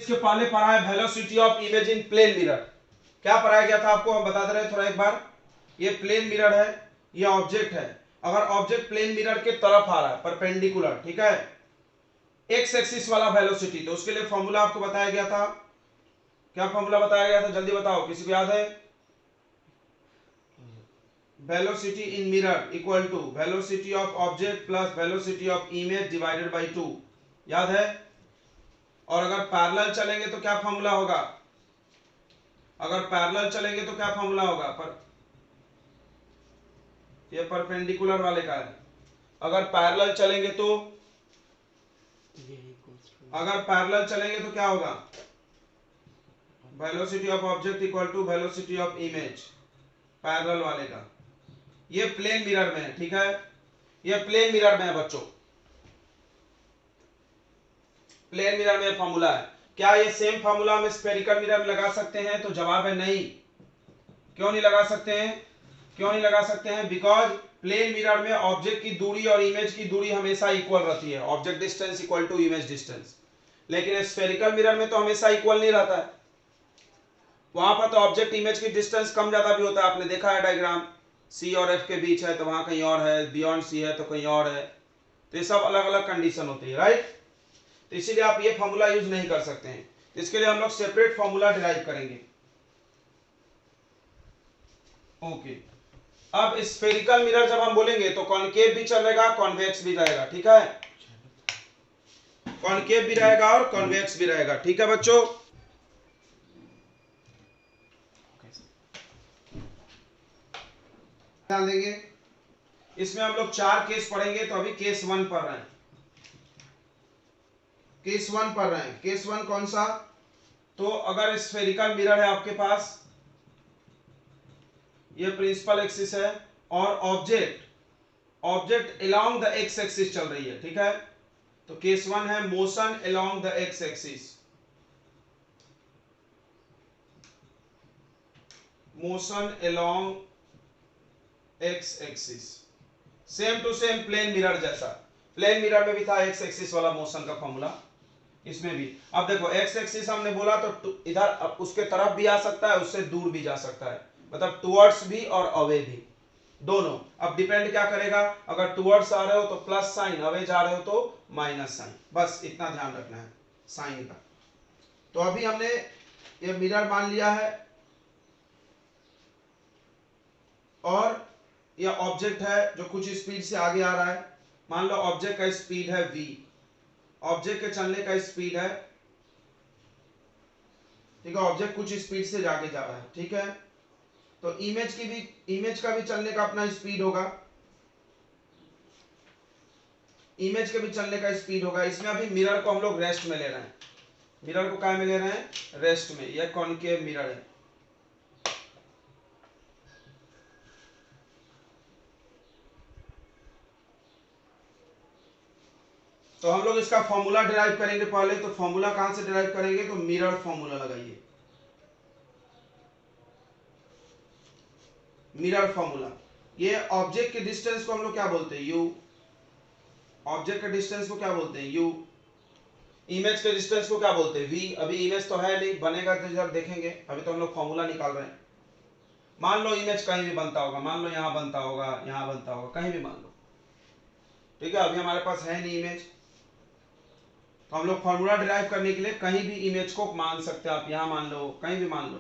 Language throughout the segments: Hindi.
इसके पहले पढ़ा है velocity of image in plane mirror. क्या पढ़ाया गया था आपको, हम बता दे रहे हैं थोड़ा एक बार। ये प्लेन मिरर है, ये ऑब्जेक्ट है। अगर ऑब्जेक्ट प्लेन मिरर के तरफ आ रहा है परपेंडिकुलर, ठीक है, एक्स एक्सिस वाला वेलोसिटी, तो उसके लिए फॉर्मूला आपको बताया गया था। क्या फॉर्मूला बताया गया था, जल्दी बताओ, किसी को याद है? Velocity in mirror equal to velocity of object plus velocity of image divided by 2, याद है? और अगर पैरेलल चलेंगे तो क्या फॉर्मूला होगा? अगर पैरेलल चलेंगे तो क्या फॉर्मूला होगा? ये परपेंडिकुलर वाले का है। अगर पैरेलल चलेंगे तो क्या होगा? Velocity of object equal to velocity of image, parallel वाले का। ये प्लेन मिरर में है, ठीक है, ये प्लेन मिरर में है बच्चों, प्लेन मिरर में फॉर्मूला है। क्या ये सेम फॉर्मूला हम स्फेरिकल मिरर में लगा सकते हैं? तो जवाब है नहीं। क्यों नहीं लगा सकते हैं? क्यों नहीं लगा सकते हैं? बिकॉज प्लेन मिरर में ऑब्जेक्ट की दूरी और इमेज की दूरी हमेशा इक्वल रहती है, object distance equal to image distance. लेकिन स्फेरिकल मिरर में तो हमेशा इक्वल नहीं रहता है, वहां पर तो ऑब्जेक्ट इमेज की डिस्टेंस कम ज्यादा भी होता है। आपने देखा है डायग्राम, सी और एफ के बीच है तो वहां कहीं और है, बियॉन्ड सी है तो कहीं और है, तो ये सब अलग अलग कंडीशन होती है, राइट? तो इसीलिए आप ये फॉर्मूला यूज नहीं कर सकते हैं, इसके लिए हम लोग सेपरेट फॉर्मूला डिराइव करेंगे। ओके, अब स्फेरिकल मिरर जब हम बोलेंगे तो कॉनकेव भी चलेगा, कॉन्वेक्स भी रहेगा, ठीक है, कॉनकेव भी रहेगा और कॉन्वेक्स भी रहेगा, ठीक है बच्चों। ध्यान देंगे, इसमें हम लोग 4 केस पढ़ेंगे, तो अभी केस 1 पढ़ रहे हैं, केस 1 पढ़ रहे हैं। केस 1 कौन सा? तो अगर स्फेरिकल मिरर है आपके पास, ये प्रिंसिपल एक्सिस है और object along the X axis चल रही है, ठीक है, तो केस 1 है motion along the X axis, motion along x axis, same to same plane mirror जैसा। प्लेन मिरर में भी था एक्स एक्सिस वाला मोशन का फॉर्मूला, इसमें भी। अब देखो एक्स एक्सिस हमने बोला तो इधर उसके तरफ भी आ सकता है, उससे दूर भी जा सकता है, मतलब टुवर्ड्स भी और अवे भी, दोनों। अब डिपेंड क्या करेगा, अगर टुवर्ड्स आ रहे हो तो प्लस साइन, अवे जा रहे हो तो माइनस साइन, बस इतना ध्यान रखना है साइन का। तो अभी हमने ये मिरर मान लिया है और यह ऑब्जेक्ट है जो कुछ स्पीड से आगे आ रहा है। मान लो ऑब्जेक्ट का स्पीड है v, ऑब्जेक्ट के चलने का स्पीड है, ठीक है, ऑब्जेक्ट कुछ स्पीड से आगे जा रहा है, ठीक है, तो इमेज का भी चलने का अपना स्पीड होगा, इमेज के भी चलने का स्पीड होगा। इसमें अभी मिरर को हम लोग रेस्ट में ले रहे हैं, मिरर को क्या में ले रहे हैं? रेस्ट में। यह कॉनकेव मिरर है, तो हम लोग इसका फॉर्मूला डिराइव करेंगे पहले। तो फॉर्मूला कहां से डिराइव करेंगे? तो मिरर फॉर्मूला लगाइए, मिरर फॉर्मूला। ये ऑब्जेक्ट के डिस्टेंस को हम लोग क्या बोलते हैं? यू। ऑब्जेक्ट के डिस्टेंस को क्या बोलते हैं? यू। इमेज के डिस्टेंस को क्या बोलते हैं? वी। अभी इमेज तो है नहीं, बनेगा तो जब देखेंगे, अभी तो हम लोग फॉर्मूला निकाल रहे हैं। मान लो इमेज कहीं भी बनता होगा, मान लो यहां बनता होगा, यहां बनता होगा, कहीं भी मान लो, ठीक है, अभी हमारे पास है नहीं इमेज, तो हम लोग फॉर्मूला डिराइव करने के लिए कहीं भी इमेज को मान सकते हैं। आप यहां मान लो, कहीं भी मान लो,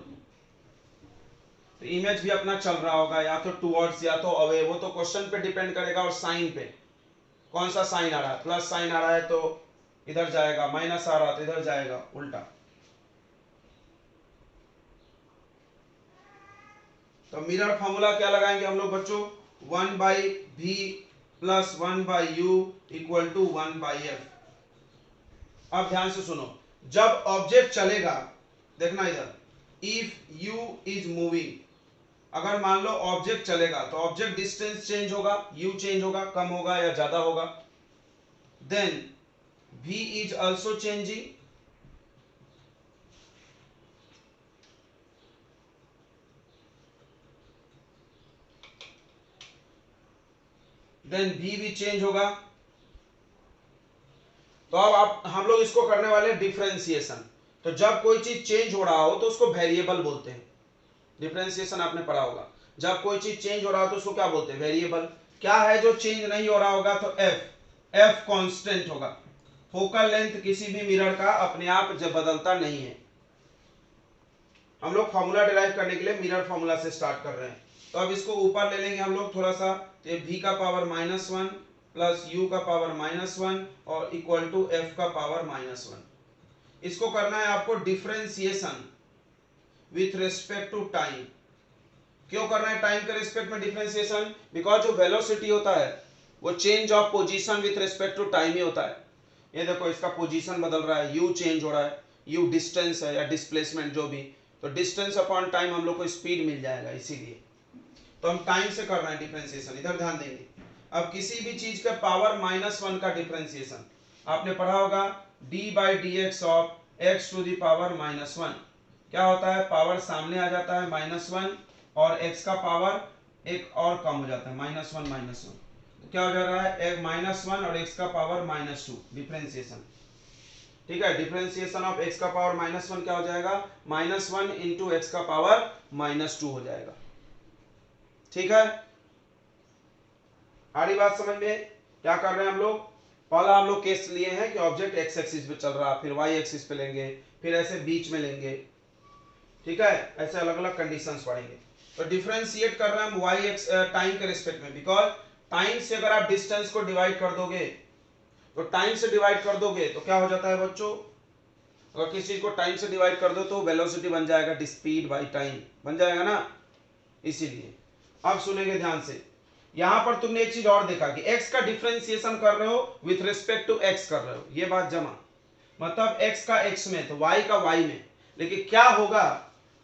तो इमेज भी अपना चल रहा होगा, या तो टुवर्ड्स या तो अवे, वो तो क्वेश्चन पे डिपेंड करेगा और साइन पे, कौन सा साइन आ रहा है। प्लस साइन आ रहा है तो इधर जाएगा, माइनस आ रहा है तो इधर जाएगा, उल्टा। तो मिरर फॉर्मूला क्या लगाएंगे हम लोग बच्चों? 1/v plus 1/u equal to 1/f। अब ध्यान से सुनो, जब ऑब्जेक्ट चलेगा, देखना इधर, इफ u इज मूविंग, अगर मान लो ऑब्जेक्ट चलेगा तो ऑब्जेक्ट डिस्टेंस चेंज होगा, u चेंज होगा, कम होगा या ज्यादा होगा। Then v is also changing, then v भी चेंज होगा। तो अब आप हम लोग इसको करने वाले डिफरेंशिएशन। तो जब कोई चीज चेंज हो रहा हो तो उसको वेरिएबल बोलते हैं। डिफरेंशिएशन आपने पढ़ा होगा, जब कोई चीज चेंज हो रहा हो तो उसको क्या बोलते हैं, वेरिएबल। क्या है जो चेंज नहीं हो रहा होगा, तो एफ कांस्टेंट होगा। फोकल लेंथ किसी भी मिरर का अपने आप जब बदलता नहीं है। हम लोग फॉर्मूला डिराइव करने के लिए मिरर फॉर्मूला से स्टार्ट कर रहे हैं, तो अब इसको ऊपर ले लेंगे हम लोग थोड़ा सा, तो ये v का पावर -1 प्लस u का पावर -1 और इक्वल टू f का पावर -1। इसको करना है आपको differentiation with respect to time. क्यों करना है टाइम के रिस्पेक्ट में डिफरेंशिएशन, बिकॉज जो वेलोसिटी होता है वो change of position with respect to time ही होता है। ये देखो इसका पोजीशन बदल रहा है, u चेंज हो रहा है, u डिस्टेंस है या डिस्प्लेसमेंट जो भी, तो डिस्टेंस अपॉन टाइम हम लोग को स्पीड मिल जाएगा, इसीलिए तो हम टाइम से कर रहे हैं डिफरेंशिएशन। इधर ध्यान देंगे, अब किसी भी चीज का पावर -1 का डिफरेंशिएशन आपने पढ़ा होगा, d/dx of x to the power -1 क्या होता है, पावर सामने आ जाता है -1 और x का पावर एक और कम हो जाता है -1 तो क्या हो जा रहा है, एक -1 और x का पावर -2 डिफरेंशिएशन। ठीक है, डिफरेंशिएशन ऑफ x का पावर -1 क्या हो जाएगा, -1 इंटू एक्स का पावर -2 हो जाएगा। ठीक है, आ रही बात समझ में। क्या कर रहे हैं हम लोग, पहला हम लोग केस लिए हैं कि ऑब्जेक्ट एक्स एक्सिस पे चल रहा है, फिर वाई एक्सिस पे लेंगे, फिर ऐसे बीच में लेंगे। ठीक है, ऐसे अलग अलग कंडीशंस पढ़ेंगे। तो डिफरेंशिएट कर रहे हैं हम वाई एक्स टाइम के रिस्पेक्ट में, बिकॉज टाइम से अगर आप डिस्टेंस को डिवाइड कर दोगे, तो टाइम से डिवाइड कर दोगे तो क्या हो जाता है बच्चों, अगर किसी चीज को टाइम से डिवाइड कर दो तो वेलोसिटी बन जाएगा स्पीड बाई टाइम बन जाएगा ना, इसीलिए। अब सुनेंगे ध्यान से, यहां पर तुमने एक चीज और देखा कि x का डिफरेंशिएशन कर रहे हो विथ रिस्पेक्ट टू x कर रहे हो, ये बात जमा, मतलब x का x में तो y का y में। लेकिन क्या होगा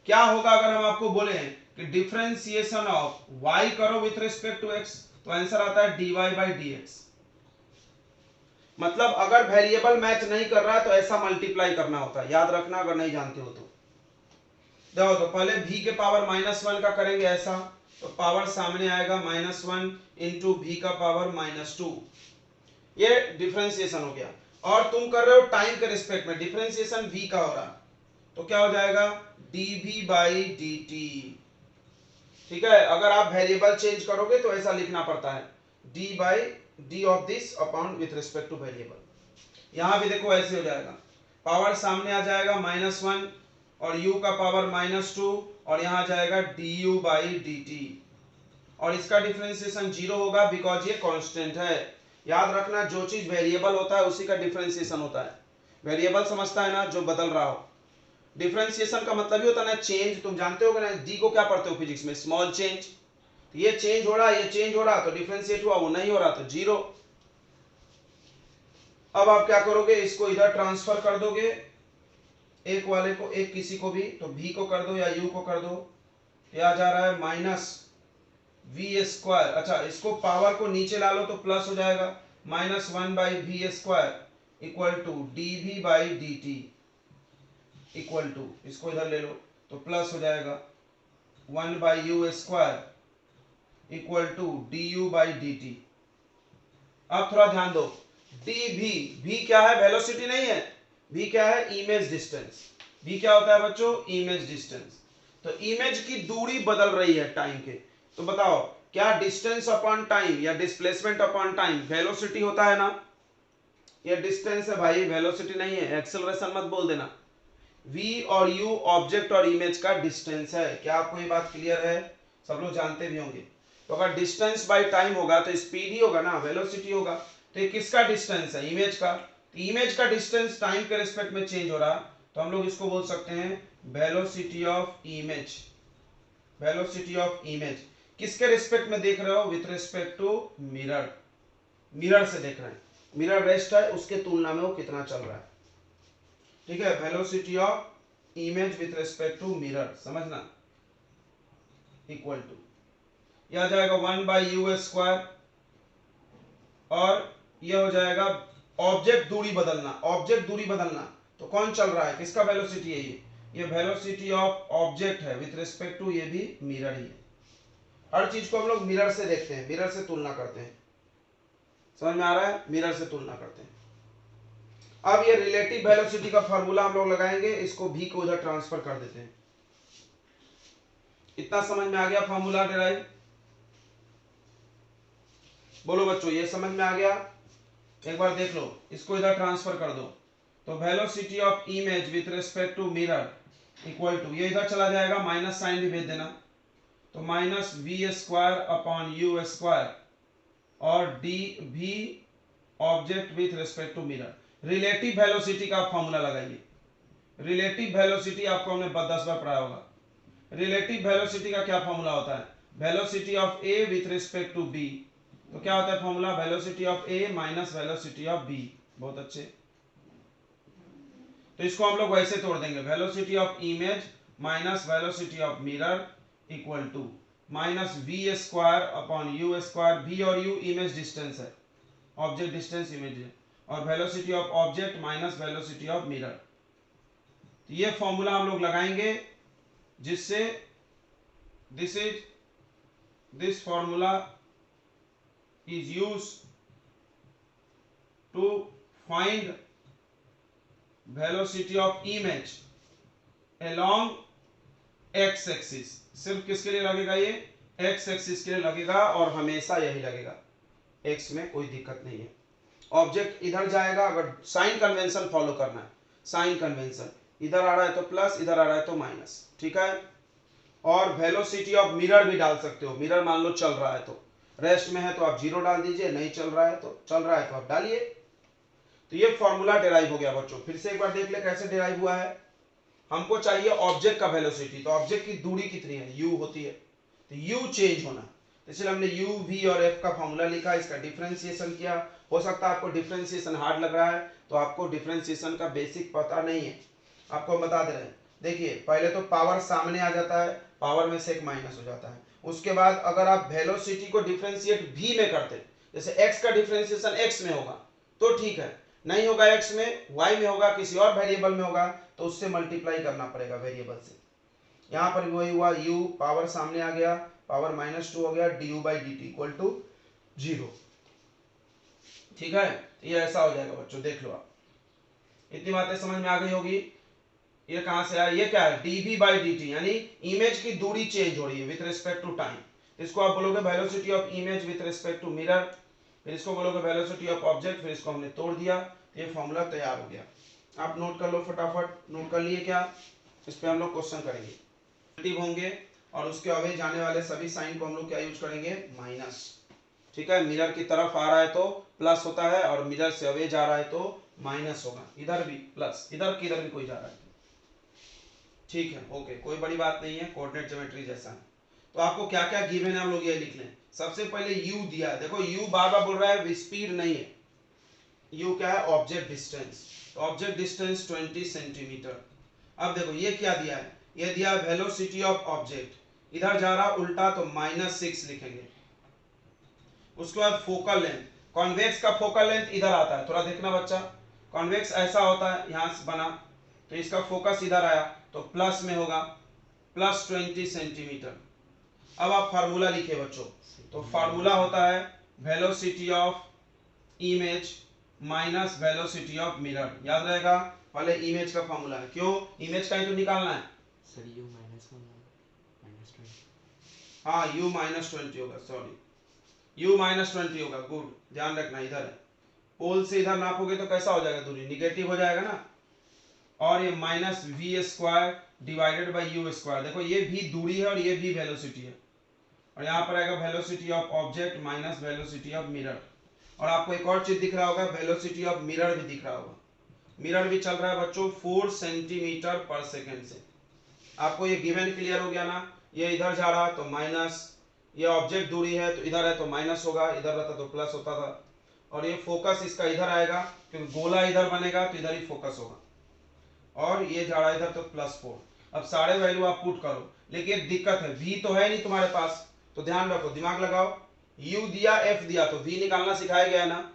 अगर हम आपको बोले कि डिफरेंशिएशन ऑफ y करो विथ रिस्पेक्ट टू x, तो आंसर आता है dy/dx। मतलब अगर वेरिएबल मैच नहीं कर रहा है तो ऐसा मल्टीप्लाई करना होता है, याद रखना अगर नहीं जानते हो तो। देखो तो पहले v के पावर -1 का करेंगे ऐसा, तो पावर सामने आएगा -1 इंटू v का पावर -2, ये डिफरेंशिएशन हो गया। और तुम कर रहे हो टाइम के रिस्पेक्ट में, डिफरेंशिएशन v का हो रहा, तो क्या हो जाएगा dv/dt। ठीक है, अगर आप वेरिएबल चेंज करोगे तो ऐसा लिखना पड़ता है d of this upon with respect two variable. यहां भी देखो ऐसे हो जाएगा, पावर सामने आ जाएगा -1 और u का पावर -2 और यहां जाएगा du/dt, और इसका डिफरेंशिएशन 0 होगा बिकॉज ये कांस्टेंट है। याद रखना जो चीज वेरिएबल होता है उसी का डिफरेंशिएशन होता है। वेरिएबल समझता है ना, जो बदल रहा हो। डिफरेंशिएशन का मतलब ही होता है ना चेंज, तुम जानते हो ना, डी को क्या पढ़ते हो फिजिक्स में, स्मॉल चेंज। ये चेंज हो रहा है, ये चेंज हो रहा, तो डिफरेंशिएट हुआ, वो नहीं हो रहा तो 0। अब आप क्या करोगे, इसको इधर ट्रांसफर कर दोगे, एक वाले को एक किसी को भी, तो v को कर दो या u को कर दो, क्या जा रहा है -v²। अच्छा, इसको पावर को नीचे ला लो तो प्लस हो जाएगा, -1/v² equal to dv/dt equal to, इसको इधर ले लो तो प्लस हो जाएगा 1/u² इक्वल टू du/dt। अब थोड़ा ध्यान दो, v क्या है, वेलोसिटी नहीं है, v क्या है, इमेज डिस्टेंस। v क्या होता है बच्चों, इमेज डिस्टेंस। तो इमेज की दूरी बदल रही है टाइम के, तो बताओ क्या डिस्टेंस अपॉन टाइम या डिस्प्लेसमेंट अपॉन टाइम वेलोसिटी होता है ना, ये डिस्टेंस है भाई, वेलोसिटी नहीं है, एक्सेलरेशन मत बोल देना। v और u ऑब्जेक्ट और इमेज का डिस्टेंस है। क्या आपको ये बात क्लियर है, सब लोग जानते भी होंगे। तो अगर डिस्टेंस बाय टाइम होगा तो स्पीड ही होगा ना, वेलोसिटी होगा। तो ये किसका डिस्टेंस है, इमेज का। तो इमेज का डिस्टेंस टाइम के रिस्पेक्ट में चेंज हो रहा, तो हम लोग इसको बोल सकते हैं velocity of image. Velocity of image किसके रिस्पेक्ट में देख रहे हो, with respect to mirror. Mirror से देख रहे हैं, मिरर रेस्ट है, उसके तुलना में वो कितना चल रहा है। ठीक है, velocity of image with respect to mirror, समझना, इक्वल टू यह आ जाएगा 1/u², और यह हो जाएगा ऑब्जेक्ट दूरी बदलना। ऑब्जेक्ट दूरी बदलना तो कौन चल रहा है, किसका वेलोसिटी है, ये वेलोसिटी ऑफ ऑब्जेक्ट है विथ रिस्पेक्ट टू, ये भी मिरर ही है। हर चीज को हम लोग मिरर से देखते हैं, मिरर से तुलना करते हैं, समझ में आ रहा है, मिरर से तुलना करते हैं। अब ये रिलेटिव वेलोसिटी का फार्मूला हम लोग लगाएंगे, इसको v को उधर ट्रांसफर कर देते हैं। इतना समझ में आ गया फार्मूला डिराइव? बोलो बच्चों, ये समझ में आ गया? एक बार देख लो, इसको इधर ट्रांसफर कर दो, तो velocity of image with respect to mirror equal to, ये इधर चला जाएगा, माइनस साइन भी भेज देना, तो minus we square upon you square और d v object with respect to mirror. Relative velocity का फॉर्मूला लगाइए। रिलेटिव वेलोसिटी आपको हमने 10 बार पढ़ाया होगा। रिलेटिव वेलोसिटी का क्या फॉर्मूला होता है? Velocity of A with respect to B, तो क्या होता है formula? Velocity of A minus velocity of B. बहुत अच्छे, तो इसको हम लोग वैसे तोड़ देंगे, velocity of image minus velocity of mirror equal to minus we square upon you square. V और यू इमेज डिस्टेंस है, ऑब्जेक्ट डिस्टेंस इमेज है, और velocity of object minus velocity of mirror. ये फॉर्मूला हम लोग लगाएंगे, जिससे this formula is used to find velocity of image along x axis। सिर्फ किसके लिए लगेगा? ये x axis के लिए लगेगा, और हमेशा यही लगेगा, x में कोई दिक्कत नहीं है। ऑब्जेक्ट इधर जाएगा, अगर साइन कन्वेंशन फॉलो करना है, साइन कन्वेंशन, इधर आ रहा है तो प्लस, इधर आ रहा है तो माइनस, ठीक है। और वेलोसिटी ऑफ मिरर भी डाल सकते हो, मिरर मान लो चल रहा है तो, रेस्ट में है तो आप 0 डाल दीजिए, नहीं चल रहा है तो, चल रहा है तो आप डालिए। तो ये फॉर्मूला डिराइव हो गया बच्चों। फिर से एक बार देख ले कैसे डिराइव हुआ है। हमको चाहिए ऑब्जेक्ट का वेलोसिटी, तो ऑब्जेक्ट की दूरी कितनी है? u होती है, तो u चेंज होना, तो इसलिए हमने u v और f का फॉर्मूला लिखा, इसका डिफरेंशिएशन किया। हो सकता है आपको डिफरेंशिएशन हार्ड लग रहा है, तो आपको डिफरेंशिएशन का बेसिक पता नहीं है, आपको बता दे रहे हैं। देखिए, पहले तो पावर सामने आ जाता है, पावर में से एक माइनस हो जाता है। उसके बाद अगर आप वेलोसिटी को डिफरेंशिएट v में करते, जैसे x का डिफरेंशिएशन x में होगा तो ठीक है, नहीं होगा x में, y में होगा, किसी और वेरिएबल में होगा, तो उससे मल्टीप्लाई करना पड़ेगा वेरिएबल से। यहाँ पर वही हुआ, u पावर सामने आ गया, पावर -2 हो गया, du by D T equal to 0, ठीक है। ये ऐसा हो जाएगा बच्चों, देख लो आप, इतनी बातें समझ में आ गई होगी। ये कहां से आया? ये क्या है? dv बाई dt, यानी इमेज की दूरी चेंज हो रही है विथ रिस्पेक्ट टू टाइम। इसको आप बोलोगे velocity of image with respect to mirror, फिर इसको बोलोगे वेलोसिटी ऑफ ऑब्जेक्ट, फिर इसको हमने तोड़ दिया, ये फॉर्मूला तैयार हो गया। आप नोट कर लो फटाफट, नोट कर लिए क्या? इस पे हम लोग क्वेश्चन करेंगे, होंगे, और उसके अवे जाने वाले सभी साइन को हम लोग क्या यूज करेंगे? माइनस, ठीक है। मिरर की तरफ आ रहा है तो प्लस होता है, और मिरर से अवे जा रहा है तो माइनस होगा। इधर भी प्लस, इधर किधर भी कोई जा रहा है, ठीक है, ओके, कोई बड़ी बात नहीं है, कोऑर्डिनेट ज्योमेट्री जैसा है। तो आपको क्या क्या गिवन है हम लोग ये लिख लें। सबसे पहले u दिया है, देखो u बार बार बोल रहा है, स्पीड नहीं है, u क्या है? ऑब्जेक्ट डिस्टेंस, तो ऑब्जेक्ट डिस्टेंस 20 सेंटीमीटर। अब देखो ये क्या दिया है? ये दिया है वेलोसिटी ऑफ ऑब्जेक्ट, इधर जा रहा उल्टा तो -6 लिखेंगे। उसके बाद फोकल लेंथ, कॉन्वेक्स का फोकल लेंथ इधर आता है, थोड़ा देखना बच्चा, कॉन्वेक्स ऐसा होता है, यहां से बना तो इसका फोकस इधर आया तो प्लस में होगा, +20 सेंटीमीटर। अब आप फार्मूला लिखे बच्चों, तो फार्मूला होता है velocity of image minus velocity of mirror, याद रहेगा। पहले इमेज का फार्मूला है, क्यों? इमेज का ही तो निकालना है सर, u -20, हाँ, u -20 होगा, सॉरी, u -20 होगा, गुड, ध्यान रखना, इधर है, पोल से इधर नापोगे तो कैसा हो जाएगा? दूरी निगेटिव हो जाएगा ना, और ये minus we square divided by U square. देखो ये भी दूरी है और ये भी वेलोसिटी है, और यहाँ पर आएगा velocity of object minus velocity of mirror. और आपको एक और चीज दिख रहा होगा, वेलोसिटी ऑफ मिरर भी दिख रहा होगा, मिरर भी चल रहा है बच्चों 4 सेंटीमीटर पर सेकेंड से। आपको ये गिवन क्लियर हो गया ना? ये इधर जा रहा तो माइनस, ये ऑब्जेक्ट दूरी है तो इधर है तो माइनस होगा, इधर रहता तो प्लस होता था, और ये फोकस इसका इधर आएगा क्योंकि गोला इधर बनेगा तो इधर ही फोकस होगा, और ये जा रहा है इधर तो +4। अब सारे वैल्यू आप पुट करो, लेकिन दिक्कत है, v तो है नहीं तुम्हारे पास, तो ध्यान रखो, दिमाग लगाओ, u दिया f दिया तो v निकालना सिखाया गया है ना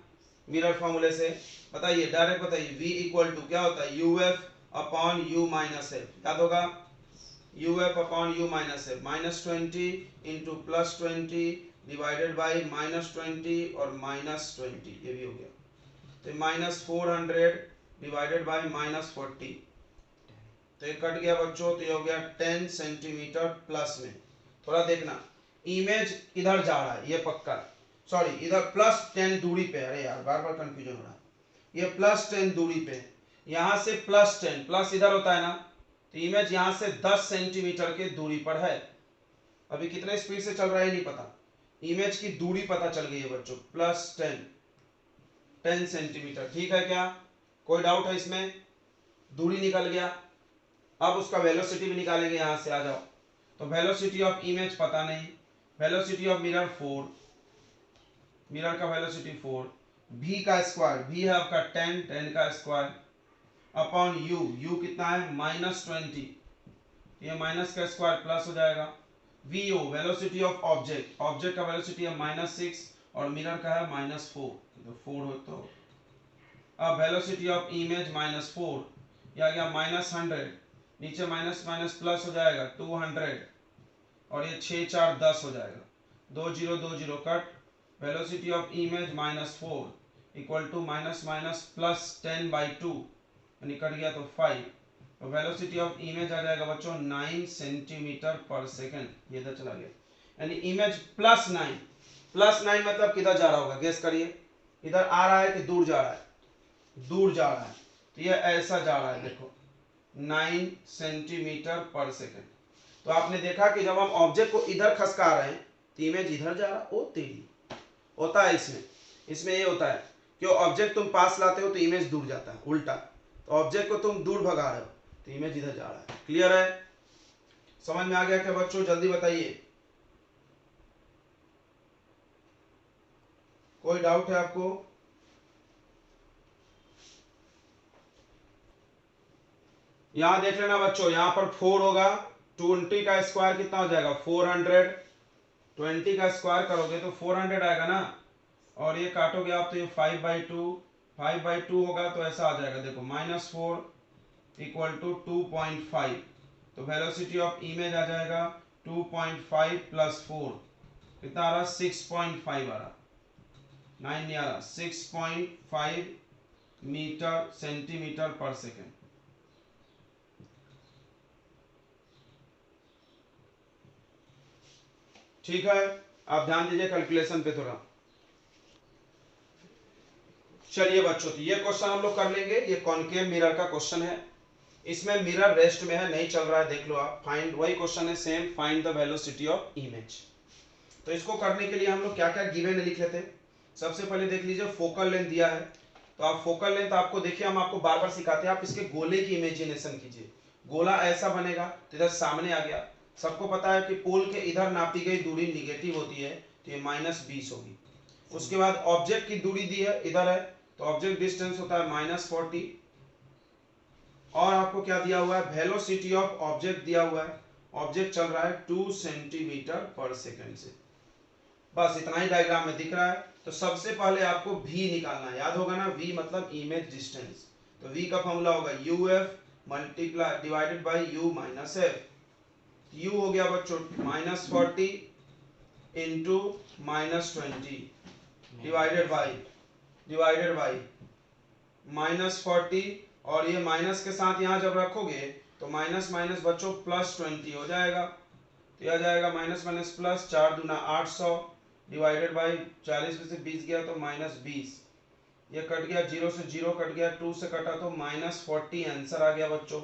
मिरर फॉर्मूले से। बताइए, डायरेक्ट बताइए, v इक्वल टू क्या होता है? uf upon u minus F, याद होगा, uf upon u minus F, -20 into +20 divided by -20 और -20, ये भी हो गया, तो -400 डिवाइडेड बाय -40, तो ये कट गया बच्चों, तो ये हो गया 10 सेंटीमीटर प्लस में। थोड़ा देखना, इमेज इधर जा रहा है, ये पक्का, सॉरी इधर +10 दूरी पे, अरे यार बार बार कंफ्यूजन हो रहा है, ये +10 दूरी पे, यहाँ से +10, प्लस इधर होता है ना, तो इमेज यहाँ से 10 सेंटीमीटर के दूरी पर है। अभी कितने स्पीड से चल रहा है नहीं पता, इमेज की दूरी पता चल गई है बच्चों, +10 सेंटीमीटर। ठीक है क्या, कोई डाउट है इसमें? दूरी निकल गया। अब उसका वेलोसिटी भी निकालेंगे, यहां से आ जाओ। तो वेलोसिटी ऑफ इमेज पता नहीं, वेलोसिटी ऑफ मिरर 4, मिरर का वेलोसिटी 4, v का स्क्वायर, v है आपका 10, 10 का स्क्वायर अपॉन u, u कितना है -20, ये माइनस का स्क्वायर प्लस हो जाएगा। vo velocity of object, object का वेलोसिटी है -6 और मिरर का है -4, तो 4 हो तो अब वेलोसिटी ऑफ इमेज -4, ये आ गया -100, नीचे माइनस माइनस प्लस हो जाएगा 200 और ये 6 4 10 हो जाएगा, 2 0 2 0 cut, velocity of image -4 equal to minus minus +10/2 यानी कट गया तो 5, तो वेलोसिटी ऑफ इमेज आ जाएगा बच्चों 9 सेंटीमीटर पर सेकंड, ये इधर चला गया, यानी इमेज +9 मतलब किधर जा रहा होगा, गेस करिए, इधर आ रहा है कि दूर जा रहा है, दूर जा रहा है, तो ये ऐसा जा रहा है, देखो 9 सेंटीमीटर पर सेकंड। तो आपने देखा कि जब हम ऑब्जेक्ट को इधर खसका रहे हैं तो इमेज इधर जा रहा है, ओ तेरी होता है इसमें ये होता है कि ऑब्जेक्ट तुम पास लाते हो तो इमेज दूर जाता है, उल्टा, तो ऑब्जेक्ट को तुम दूर भगा रहे हो तो इमेज इधर जा रहा है। क्लियर है, समझ में आ गया क्या बच्चों, जल्दी बताइए, कोई डाउट है आपको? यहां देख लेना बच्चों, यहां पर 4 होगा, 20 का स्क्वायर कितना हो जाएगा 400, 20 का स्क्वायर करोगे तो 400 आएगा ना, और ये काटोगे आप तो ये 5/2 होगा, तो ऐसा आ जाएगा, देखो -4 इक्वल टू 2.5, तो वेलोसिटी ऑफ इमेज आ जाएगा 2.5 + 4 कितना आ रहा, 6.5 आ रहा, 9 नहीं आ रहा, 6.5 मीटर सेंटीमीटर पर सेकेंड। ठीक है, आप ध्यान दीजिए कैलकुलेशन पे थोड़ा। चलिए बच्चों, तो ये क्वेश्चन हम लोग कर लेंगे, ये कॉनकेव मिरर का क्वेश्चन है, इसमें मिरर रेस्ट में है, नहीं चल रहा है, देख लो आप, फाइंड, वही क्वेश्चन है same, find the velocity of image. तो इसको करने के लिए हम लोग क्या क्या गिवन लिख लेते हैं। सबसे पहले देख लीजिए फोकल लेंथ दिया है, तो आप फोकल लेंथ आपको देखिए, हम आपको बार बार सिखाते हैं, आप इसके गोले की इमेजिनेशन कीजिए, गोला ऐसा बनेगा, तो इधर सामने आ गया, सबको पता है कि पोल के इधर नापी गई दूरी निगेटिव होती है, तो ये -20 होगी। उसके बाद ऑब्जेक्ट की दूरी दी है, इधर है, तो ऑब्जेक्ट डिस्टेंस होता है -40, और आपको क्या दिया हुआ है, वेलोसिटी ऑफ ऑब्जेक्ट दिया हुआ है, ऑब्जेक्ट चल रहा है 2 सेंटीमीटर पर सेकंड से, बस इतना ही डायग्राम में दिख रहा है। तो सबसे पहले आपको v निकालना है, याद होगा ना, v मतलब इमेज डिस्टेंस, तो v का फॉर्मूला होगा uf multiply divided by u minus f, u हो गया बच्चों -40 इंटू -20 डिवाइडेड बाय -40, और ये माइनस के साथ यहाँ जब रखोगे तो माइनस माइनस बच्चों +20 हो जाएगा, तो यह जाएगा माइनस माइनस प्लस, 4 दूना 800 डिवाइडेड बाई 40 में से 20 गया तो -20, ये कट गया, 0 से 0 कट गया, 2 से कटा तो -40 आंसर आ गया बच्चों,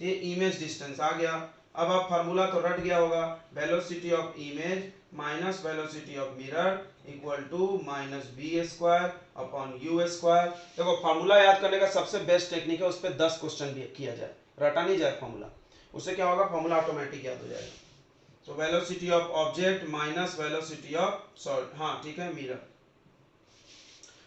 ये इमेज डिस्टेंस आ गया। अब आप फार्मूला तो रट गया होगा, velocity of image minus velocity of mirror equal to -v² upon u²। देखो फार्मूला याद करने का सबसे बेस्ट टेक्निक है, उस पर 10 क्वेश्चन भी किया जाए, रटा नहीं जाए फार्मूला, उससे क्या होगा, फार्मूला ऑटोमेटिक याद हो जाएगा। तो velocity of object minus velocity of, sorry हाँ ठीक है, मिरर,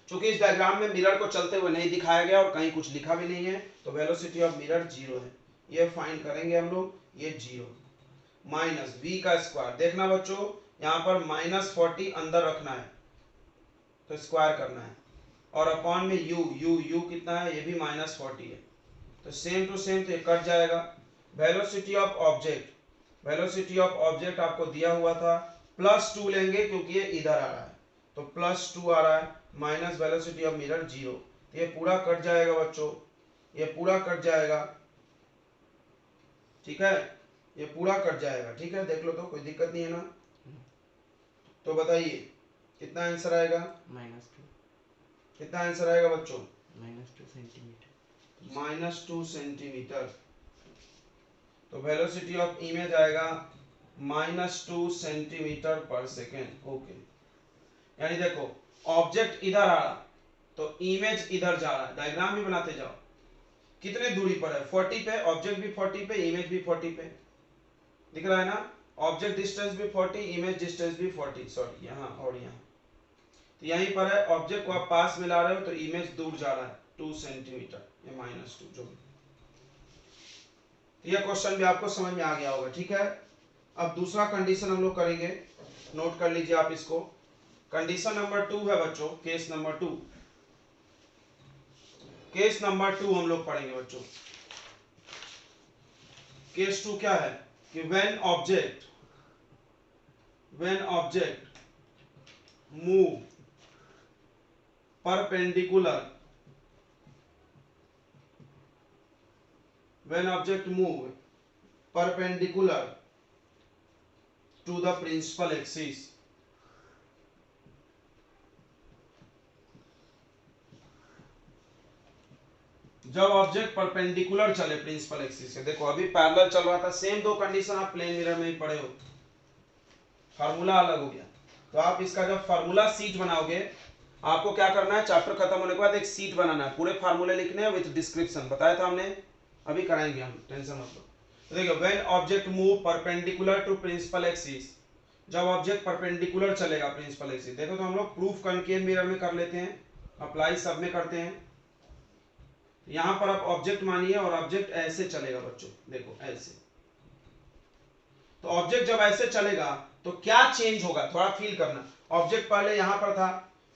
चूंकि इस डायग्राम में मिरर को चलते हुए नहीं दिखाया गया और कहीं कुछ लिखा भी नहीं है, तो वेलोसिटी ऑफ मिरर 0 है, ये फाइंड करेंगे हम लोग, ये 0 माइनस v का स्क्वायर, देखना बच्चों यहाँ पर -40 अंदर रखना है तो स्क्वायर करना है, और अपॉन में u कितना है, ये भी -40 है, तो सेम टू सेम, तो ये कट जाएगा। वेलोसिटी ऑफ ऑब्जेक्ट आपको दिया हुआ था +2 लेंगे क्योंकि ये इधर आ रहा है, तो +2 आ रहा है, माइनस वेलोसिटी ऑफ मिरर 0, तो ये पूरा कट जाएगा बच्चों, ये पूरा कट जाएगा, ठीक है, ये पूरा कट जाएगा, ठीक है, देख लो तो कोई दिक्कत नहीं है ना। तो बताइए कितना आंसर आएगा, -2 कितना आंसर आएगा बच्चों, -2 सेंटीमीटर -2 सेंटीमीटर। तो वेलोसिटी ऑफ इमेज आएगा -2 सेंटीमीटर पर सेकेंड। ओके, यानी देखो ऑब्जेक्ट इधर आ रहा तो इमेज इधर जा रहा है, डायग्राम भी बनाते जाओ, कितने दूरी पर है, 40 पे, ऑब्जेक्ट भी 40 पे, इमेज भी 40 पे, दिख रहा है ना, ऑब्जेक्ट डिस्टेंस भी 40, इमेज डिस्टेंस भी 40, सॉरी यहाँ और यहाँ, तो यहीं पर है, ऑब्जेक्ट को आप पास में ला रहे हो तो इमेज दूर जा रहा है 2 सेंटीमीटर, ये -2 जो भी। तो यह क्वेश्चन भी आपको समझ में आ गया होगा, ठीक है। अब दूसरा कंडीशन हम लोग करेंगे, नोट कर लीजिए आप इसको। कंडीशन नंबर 2 है बच्चों, केस नंबर 2, केस नंबर 2 हम लोग पढ़ेंगे बच्चों। केस 2 क्या है कि when object move perpendicular, when object move perpendicular to the principal axis, जब ऑब्जेक्ट परपेंडिकुलर चले प्रिंसिपल एक्सिस से, देखो अभी पैरेलल चल रहा था, सेम दो कंडीशन आप प्लेन मिरर में ही पढ़े हो, फार्मूला अलग हो गया। तो आप इसका जब फार्मूला सीट बनाओगे, आपको क्या करना है, चैप्टर खत्म होने के बाद एक सीट बनाना है, पूरे फार्मूले लिखने हैं विद डिस्क्रिप्शन, बताया था हमने, अभी कराएंगे हम, टेंशन मत लो। तो देखो when object move perpendicular to principal axis, जब ऑब्जेक्ट परपेंडिकुलर चलेगा प्रिंसिपल एक्सिस, देखो तो हम लोग प्रूफ कनकेव मिरर में कर लेते हैं, अप्लाई सब में करते हैं। यहां पर आप ऑब्जेक्ट मानिए और ऑब्जेक्ट ऐसे चलेगा बच्चों, देखो ऐसे, तो ऑब्जेक्ट जब ऐसे चलेगा तो क्या चेंज होगा, थोड़ा फील करना। ऑब्जेक्ट पहले यहां पर था,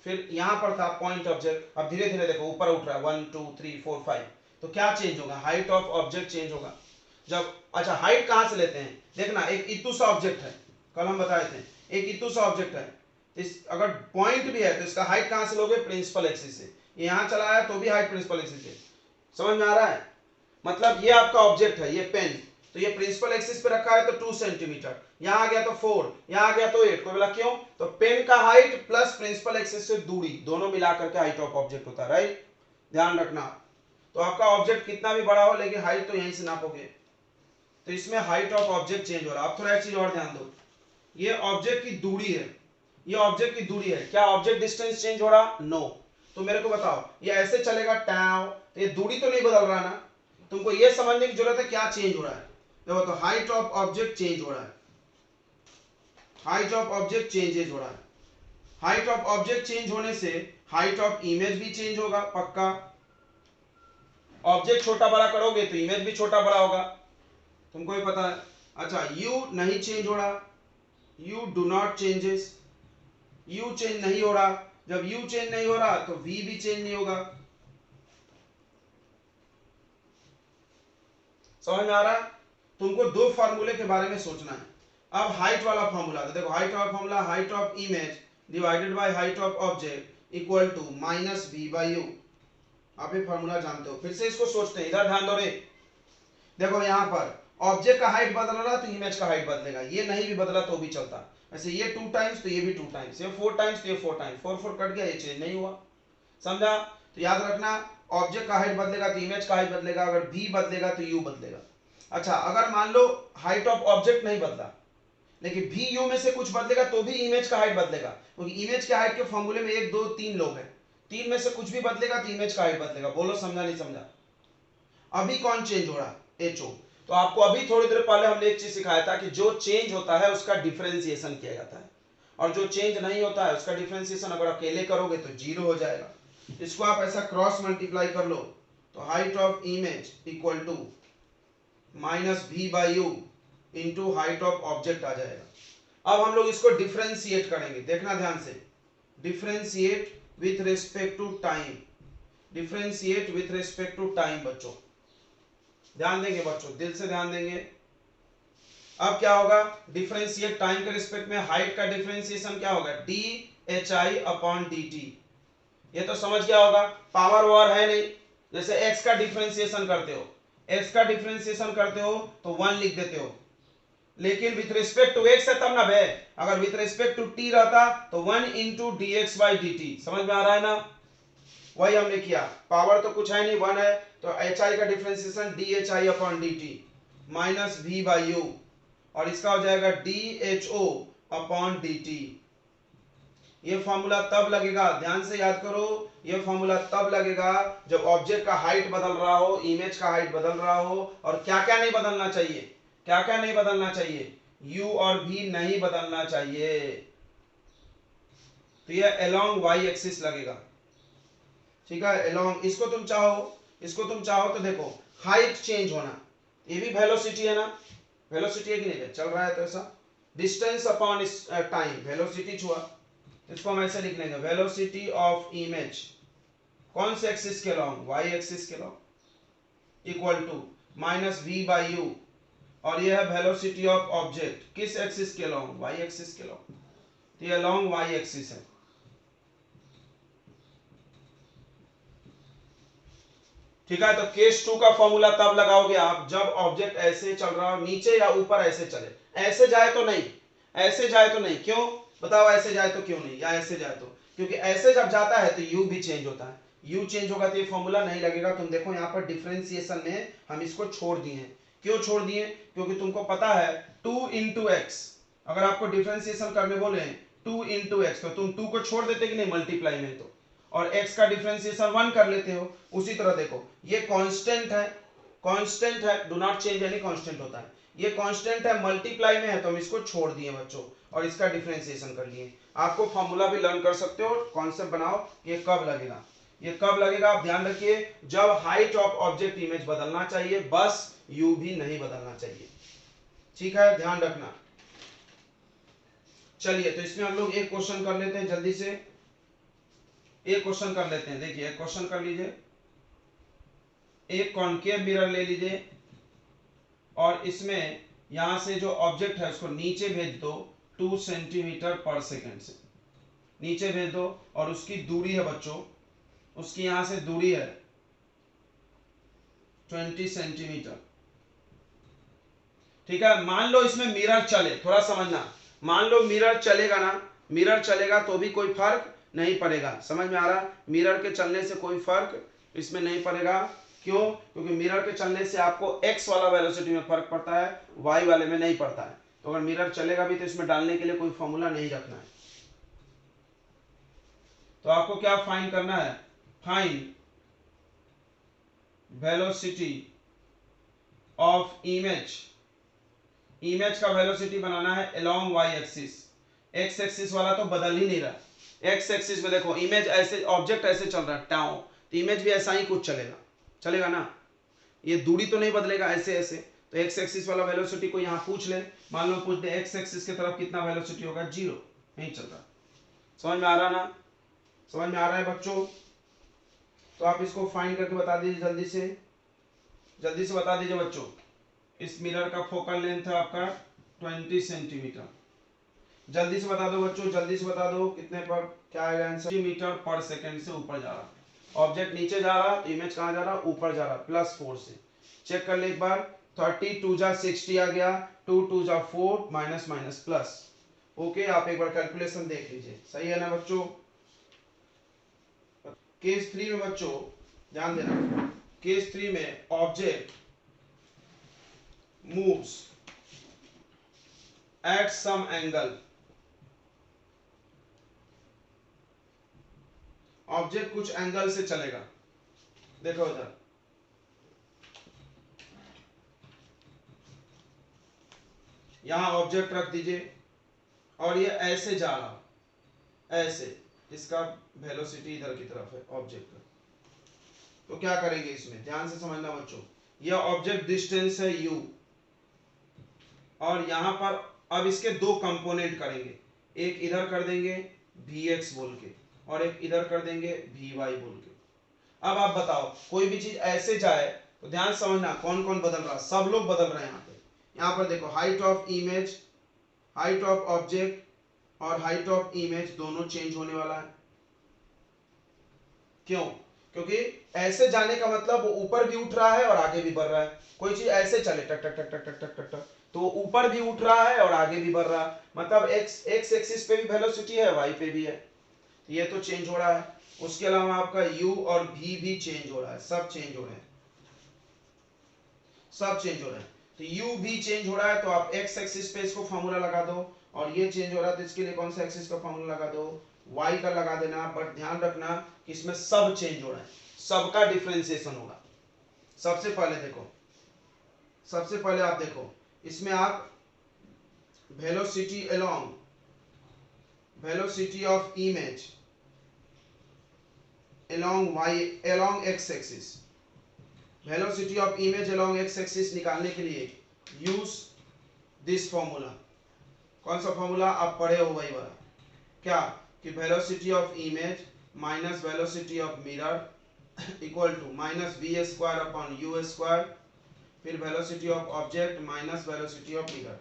फिर यहां पर था पॉइंट ऑब्जेक्ट, अब धीरे धीरे देखो ऊपर उठ रहा है 1 2 3 4 5, तो क्या चेंज होगा, हाइट ऑफ ऑब्जेक्ट चेंज होगा। जब अच्छा हाइट कहां से लेते हैं, देखना एक इतू सा ऑब्जेक्ट है, कल हम बताए थे, एक इतू सा ऑब्जेक्ट है, इस अगर पॉइंट भी है तो इसका हाइट कहां से लोगे, प्रिंसिपल एक्सिस से, ये यहां चला है तो भी हाइट प्रिंसिपल एक्सिस से, समझ में आ रहा है। मतलब ये आपका ऑब्जेक्ट है, ये पेन, तो ये प्रिंसिपल एक्सिस पे रखा है तो 2 सेंटीमीटर, यहां आ गया तो 4, यहां आ गया तो 8, कोई बोला क्यों, तो पेन का हाइट प्लस प्रिंसिपल एक्सिस से दूरी, दोनों मिलाकर के हाइट ऑफ ऑब्जेक्ट होता है, राइट, ध्यान रखना। तो आपका ऑब्जेक्ट कितना भी बड़ा हो लेकिन हाइट तो यहीं से नापोगे, तो इसमें हाइट ऑफ ऑब्जेक्ट चेंज हो रहा है। आप थोड़ा एक चीज और ध्यान दो, ये ऑब्जेक्ट की दूरी है, ये ऑब्जेक्ट की दूरी है, क्या ऑब्जेक्ट डिस्टेंस चेंज हो रहा, नो। तो मेरे को बताओ ये ऐसे चलेगा टैव, तो ये दूरी तो नहीं बदल रहा ना, तुमको ये समझने की जरूरत है क्या चेंज हो रहा है। देखो तो हाइट ऑफ ऑब्जेक्ट चेंज हो रहा है, हाइट ऑफ ऑब्जेक्ट चेंजेज हो रहा है, हाइट ऑफ ऑब्जेक्ट चेंज होने से हाइट ऑफ इमेज भी चेंज होगा पक्का, ऑब्जेक्ट छोटा बड़ा करोगे तो इमेज भी छोटा बड़ा होगा, तुमको भी पता है। अच्छा यू नहीं चेंज हो रहा, you do not changes, you change नहीं हो रहा, जब यू चेंज नहीं हो रहा तो वी भी चेंज नहीं होगा, समझ में आ रहा है। तुमको दो फार्मूले के बारे में सोचना है। अब हाइट वाला फार्मूला, तो देखो हाइट वाला formula, height of image divided by height of object equal to minus we by U, आप ये फार्मूला जानते हो, फिर से इसको सोचते हैं, इधर ध्यान दो रे। देखो यहाँ पर ऑब्जेक्ट का हाइट बदल रहा तो इमेज का हाइट बदलेगा, ये नहीं भी बदला तो भी चलता, ऐसे ये 2 टाइम्स तो ये भी 2 टाइम्स, ये 4 टाइम्स तो ये 4 टाइम्स, 4 4 कट गया, ये चेंज नहीं हुआ, समझा। तो याद रखना ऑब्जेक्ट का हाइट बदलेगा तो इमेज का हाइट बदलेगा, अगर v बदलेगा तो u बदलेगा। अच्छा अगर मान लो हाइट ऑफ ऑब्जेक्ट नहीं बदला लेकिन v u में से कुछ बदलेगा तो भी इमेज का हाइट बदलेगा, क्योंकि इमेज के हाइट के फॉर्मूले में 1 2 3 लोग हैं, 3 में से कुछ भी बदलेगा तो इमेज का हाइट बदलेगा। बोलो समझा नहीं समझा। अभी कौन चेंज हो रहा है, ho। तो आपको अभी थोड़ी देर पहले हमने एक चीज सिखाया था कि जो चेंज होता है उसका डिफरेंशिएशन किया जाता है, और जो चेंज नहीं होता है उसका डिफरेंशिएशन अगर अकेले करोगे तो 0 हो जाएगा। इसको आप ऐसा क्रॉस मल्टीप्लाई कर लो, तो height of image equal to minus we by u into height of object आ जाएगा। अब हम लोग इसको डिफरेंशिएट करेंगे, देखना ध्यान से, differentiate with respect to time, differentiate with respect to time बच्चों, ध्यान देंगे बच्चों, दिल से ध्यान देंगे। अब क्या होगा, डिफरेंशिएट टाइम के रिस्पेक्ट में हाइट का डिफरेंशिएशन क्या होगा, D H I upon D T, ये तो समझ गया होगा, पावर वार है नहीं, जैसे x का डिफरेंशिएशन करते हो, x का डिफरेंशिएशन करते हो तो 1 लिख देते हो, लेकिन विथ रिस्पेक्ट टू x है तब ना बे, अगर विथ रिस्पेक्ट टू t रहता तो 1 इंटू dx बाई dt। समझ में आ रहा है ना, वही हमने किया, पावर तो कुछ है नहीं 1 है, तो hi का differentiation dhi upon dt minus v by u, और इसका हो जाएगा dho अपॉन dt। ये फॉर्मूला तब लगेगा, ध्यान से याद करो, ये फॉर्मूला तब लगेगा जब ऑब्जेक्ट का हाइट बदल रहा हो, इमेज का हाइट बदल रहा हो, और क्या क्या नहीं बदलना चाहिए, क्या क्या नहीं बदलना चाहिए, u और v नहीं बदलना चाहिए। तो ये अलोंग y एक्सिस लगेगा, ठीक है, अलोंग, इसको तुम चाहो तो देखो हाइट चेंज होना, ये भी वेलोसिटी है ना, वेलोसिटी है कि नहीं, चल रहा है तो ऐसा, डिस्टेंस अपॉन टाइम, वेलोसिटी हुआ, इसको हम ऐसे लिख लेंगे, वेलोसिटी ऑफ इमेज कौन से एक्सिस के लॉन्ग, y एक्सिस के long, equal to minus v by you, और यह है वेलोसिटी ऑफ ऑब्जेक्ट किस एक्सिस के लॉन्ग, y एक्सिस के लॉन्ग, तो ये लॉन्ग y एक्सिस है। ठीक है, तो केस 2 का फॉर्मूला तब लगाओगे आप जब ऑब्जेक्ट ऐसे चल रहा हो, नीचे या ऊपर ऐसे चले, ऐसे जाए तो नहीं, ऐसे जाए तो नहीं, क्यों बताओ, ऐसे जाए तो क्यों नहीं, या ऐसे जाए तो, क्योंकि ऐसे जब जाता है तो u भी चेंज होता है, u चेंज होगा तो ये फॉर्मूला नहीं लगेगा। तुम देखो यहाँ पर डिफरेंशिएशन में हम इसको छोड़ दिए हैं, क्यों छोड़ दिए, क्योंकि तुमको पता है 2 इंटू एक्स, अगर आपको डिफरेंशिएशन करने बोले 2 इंटू एक्स तो तुम 2 को छोड़ देते कि नहीं मल्टीप्लाई में, तो और x का डिफरेंशिएशन 1 कर लेते हो। उसी तरह देखो ये कांस्टेंट है, कांस्टेंट है, डू नॉट चेंज यानी कांस्टेंट होता है, ये कांस्टेंट है, मल्टीप्लाई में है तो हम इसको छोड़ दिए बच्चों, और इसका डिफरेंशिएशन कर लिए। आपको फॉर्मूला भी लर्न कर सकते हो, कॉन्सेप्ट बनाओ कि ये कब लगेगा, ये कब लगेगा, आप ध्यान रखिए जब हाइट ऑफ ऑब्जेक्ट इमेज बदलना चाहिए, बस u भी नहीं बदलना चाहिए, ठीक है, ध्यान रखना। चलिए तो इसमें हम लोग एक क्वेश्चन कर लेते हैं जल्दी से, एक क्वेश्चन कर लेते हैं, देखिए एक क्वेश्चन कर लीजिए, एक कॉनकेव मिरर ले लीजिए, और इसमें यहां से जो ऑब्जेक्ट है उसको नीचे भेज दो 2 सेंटीमीटर पर सेकेंड से, नीचे भेज दो, और उसकी दूरी है बच्चों, उसकी यहां से दूरी है 20 सेंटीमीटर, ठीक है। मान लो इसमें मिरर चले, थोड़ा समझना, मान लो मिरर चलेगा ना, मिरर चलेगा तो भी कोई फर्क नहीं पड़ेगा, समझ में आ रहा, मिरर के चलने से कोई फर्क इसमें नहीं पड़ेगा, क्यों, क्योंकि मिरर के चलने से आपको x वाला वेलोसिटी में फर्क पड़ता है, y वाले में नहीं पड़ता है, तो अगर मिरर चलेगा भी तो इसमें डालने के लिए कोई फॉर्मूला नहीं रखना है। तो आपको क्या फाइंड करना है, find velocity of image, image का वेलोसिटी बनाना है along y axis, x axis वाला तो बदल ही नहीं रहा, x एक्सिस में देखो इमेज ऐसे, ऑब्जेक्ट ऐसे चल रहा है टाउ, तो इमेज भी ऐसा ही कुछ चलेगा, चलेगा ना, ये दूरी तो नहीं बदलेगा, ऐसे ऐसे, तो x एक्सिस वाला वेलोसिटी को यहाँ पूछ ले, मान लो पूछ दे x एक्सिस की तरफ कितना वेलोसिटी होगा, 0, नहीं चल रहा, समझ में आ रहा ना, समझ में आ रहा है बच्चों, तो आप इसको फाइंड करके बता दीजिए जल्दी से, जल्दी से बता दीजिए बच्चों। इस मिरर का फोकल लेंथ है आपका 20 सेंटीमीटर, जल्दी से बता दो बच्चों, जल्दी से बता दो कितने पर, क्या आएगा आंसर, सेंटीमीटर पर सेकंड से ऊपर जा रहा, ऑब्जेक्ट नीचे जा रहा तो इमेज कहां जा रहा, ऊपर जा रहा, +4 से, चेक कर ले एक बार, 30 2 जा 60 आ गया, 2 2 जा 4 माइनस माइनस प्लस, ओके, आप एक बार कैलकुलेशन देख लीजिए, सही है ना बच्चों। केस 3 में बच्चों ध्यान देना, केस 3 में object moves at some angle, object कुछ एंगल से चलेगा, देखो इधर, यहां ऑब्जेक्ट रख दीजिए, और ये ऐसे जा रहा, ऐसे, इसका वेलोसिटी इधर की तरफ है ऑब्जेक्ट का, तो क्या करेंगे इसमें, ध्यान से समझना बच्चों, यह ऑब्जेक्ट डिस्टेंस है u, और यहां पर अब इसके दो कंपोनेंट करेंगे, एक इधर कर देंगे vx बोल के, और एक इधर कर देंगे vy बोल के। अब आप बताओ कोई भी चीज ऐसे जाए तो ध्यान समझना कौन कौन बदल रहा है, सब लोग बदल रहे हैं यहाँ पे, यहाँ पर देखो height of image, height of object और हाइट ऑफ इमेज दोनों चेंज होने वाला है, क्यों, क्योंकि ऐसे जाने का मतलब वो ऊपर भी उठ रहा है और आगे भी बढ़ रहा है। कोई चीज ऐसे चले टक टक टक टक टक टक टक टक, तो वो ऊपर भी उठ रहा है और आगे भी बढ़ रहा है, मतलब एक्स एक्स एक्सिस पे भी वेलोसिटी है, वाई पे भी है, ये तो चेंज हो रहा है। उसके अलावा आपका u और v भी चेंज हो रहा है, सब चेंज हो रहे हैं, सब चेंज हो रहे हैं। तो u भी चेंज हो रहा है, तो आप x एक्सिस पे इसको फॉर्मूला लगा दो, और ये चेंज हो रहा है तो इसके लिए कौन सा एक्सिस का फॉर्मूला लगा दो, y का लगा देना। बट ध्यान रखना कि इसमें सब चेंज हो रहा है, सबका डिफरेंशिएशन होगा। सबसे पहले देखो, सबसे पहले आप देखो इसमें आप velocity along, velocity of image along y along x axis, velocity of image along x axis निकालने के लिए use this formula। कौन सा फॉर्मूला आप पढ़े हो वही वाला, क्या कि velocity of image minus velocity of mirror equal to minus we square upon you square, फिर velocity of object minus velocity of mirror.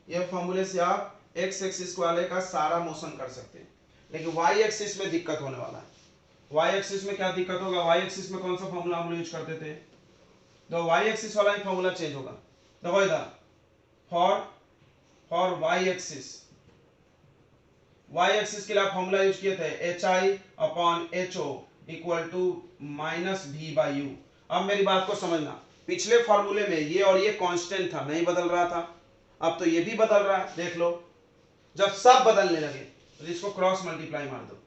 ये फॉर्मूले से आप x एक्सिस वाले का सारा मोशन कर सकते हैं, लेकिन y एक्सिस में दिक्कत होने वाला है। y एक्सिस में क्या दिक्कत होगा, y एक्सिस में कौन सा फॉर्मूला हम लोग यूज करते थे, तो y एक्सिस वाला ही फॉर्मूला चेंज होगा। देखो इधर for y axis, y axis के लिए आप फॉर्मूला यूज किए थे hi upon ho equal to minus v by U. अब मेरी बात को समझना, पिछले फॉर्मूले में ये और ये कांस्टेंट था, नहीं बदल रहा था, अब तो ये भी बदल रहा है। देख लो, जब सब बदलने लगे तो इसको क्रॉस मल्टीप्लाई मार दो,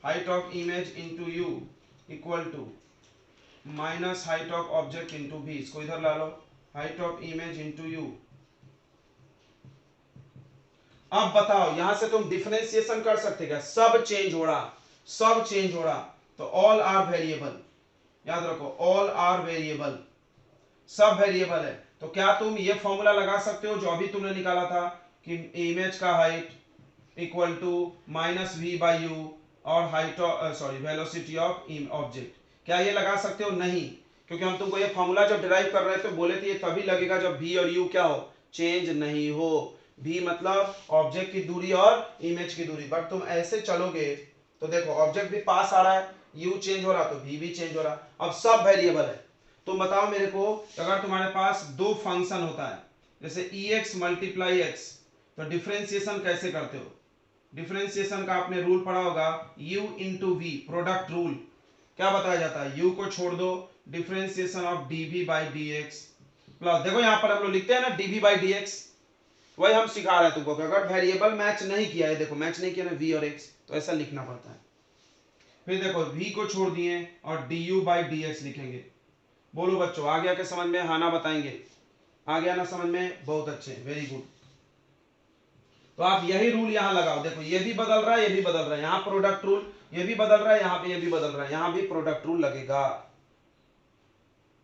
height of image into u equal to minus height of object into v, इसको इधर ला लो, height of image into u. अब बताओ यहां से तुम डिफरेंशिएशन कर सकते क्या, सब चेंज हो रहा, सब चेंज हो रहा, तो ऑल आर वेरिएबल, याद रखो ऑल आर वेरिएबल, सब वेरिएबल है। तो क्या तुम ये फॉर्मूला लगा सकते हो जो अभी तुमने निकाला था कि इमेज का height equal to minus we by you और height sorry velocity of object, क्या ये लगा सकते हो, नहीं, क्योंकि हम तुमको ये फॉर्मूला जब डिराइव कर रहे थे तो बोले थे ये तभी लगेगा जब v और u क्या हो, चेंज नहीं हो। v मतलब ऑब्जेक्ट की दूरी और इमेज की दूरी, बट तुम ऐसे चलोगे तो देखो ऑब्जेक्ट भी पास आ रहा है, u चेंज हो रहा तो v भी चेंज हो रहा, अब सब वेरिएबल है। तुम बताओ मेरे को, अगर तुम्हारे पास दो फंक्शन होता है जैसे ex मल्टीप्लाई x, तो डिफरेंशिएशन कैसे करते हो, डिफरेंशिएशन का आपने रूल पढ़ा होगा u into V, product rule. क्या बताया जाता है, u को छोड़ दो, differentiation of dv by dx plus, देखो यहां पर हम लोग लिखते हैं ना dv बाई dx, वही हम सिखा रहे हैं तुमको कि अगर वेरिएबल मैच नहीं किया है, देखो मैच नहीं किया ना v और x, तो ऐसा लिखना पड़ता है। फिर देखो v को छोड़ दिए और du बाई dx लिखेंगे। बोलो बच्चों आ गया क्या समझ में, हाँ ना बताएंगे, आ गया ना समझ में, बहुत अच्छे, वेरी गुड। तो आप यही रूल यहां लगाओ, देखो ये भी बदल रहा है, ये भी बदल रहा है, यहां प्रोडक्ट रूल, ये भी बदल रहा है, यहां पे ये भी बदल रहा है, यहां भी प्रोडक्ट रूल लगेगा।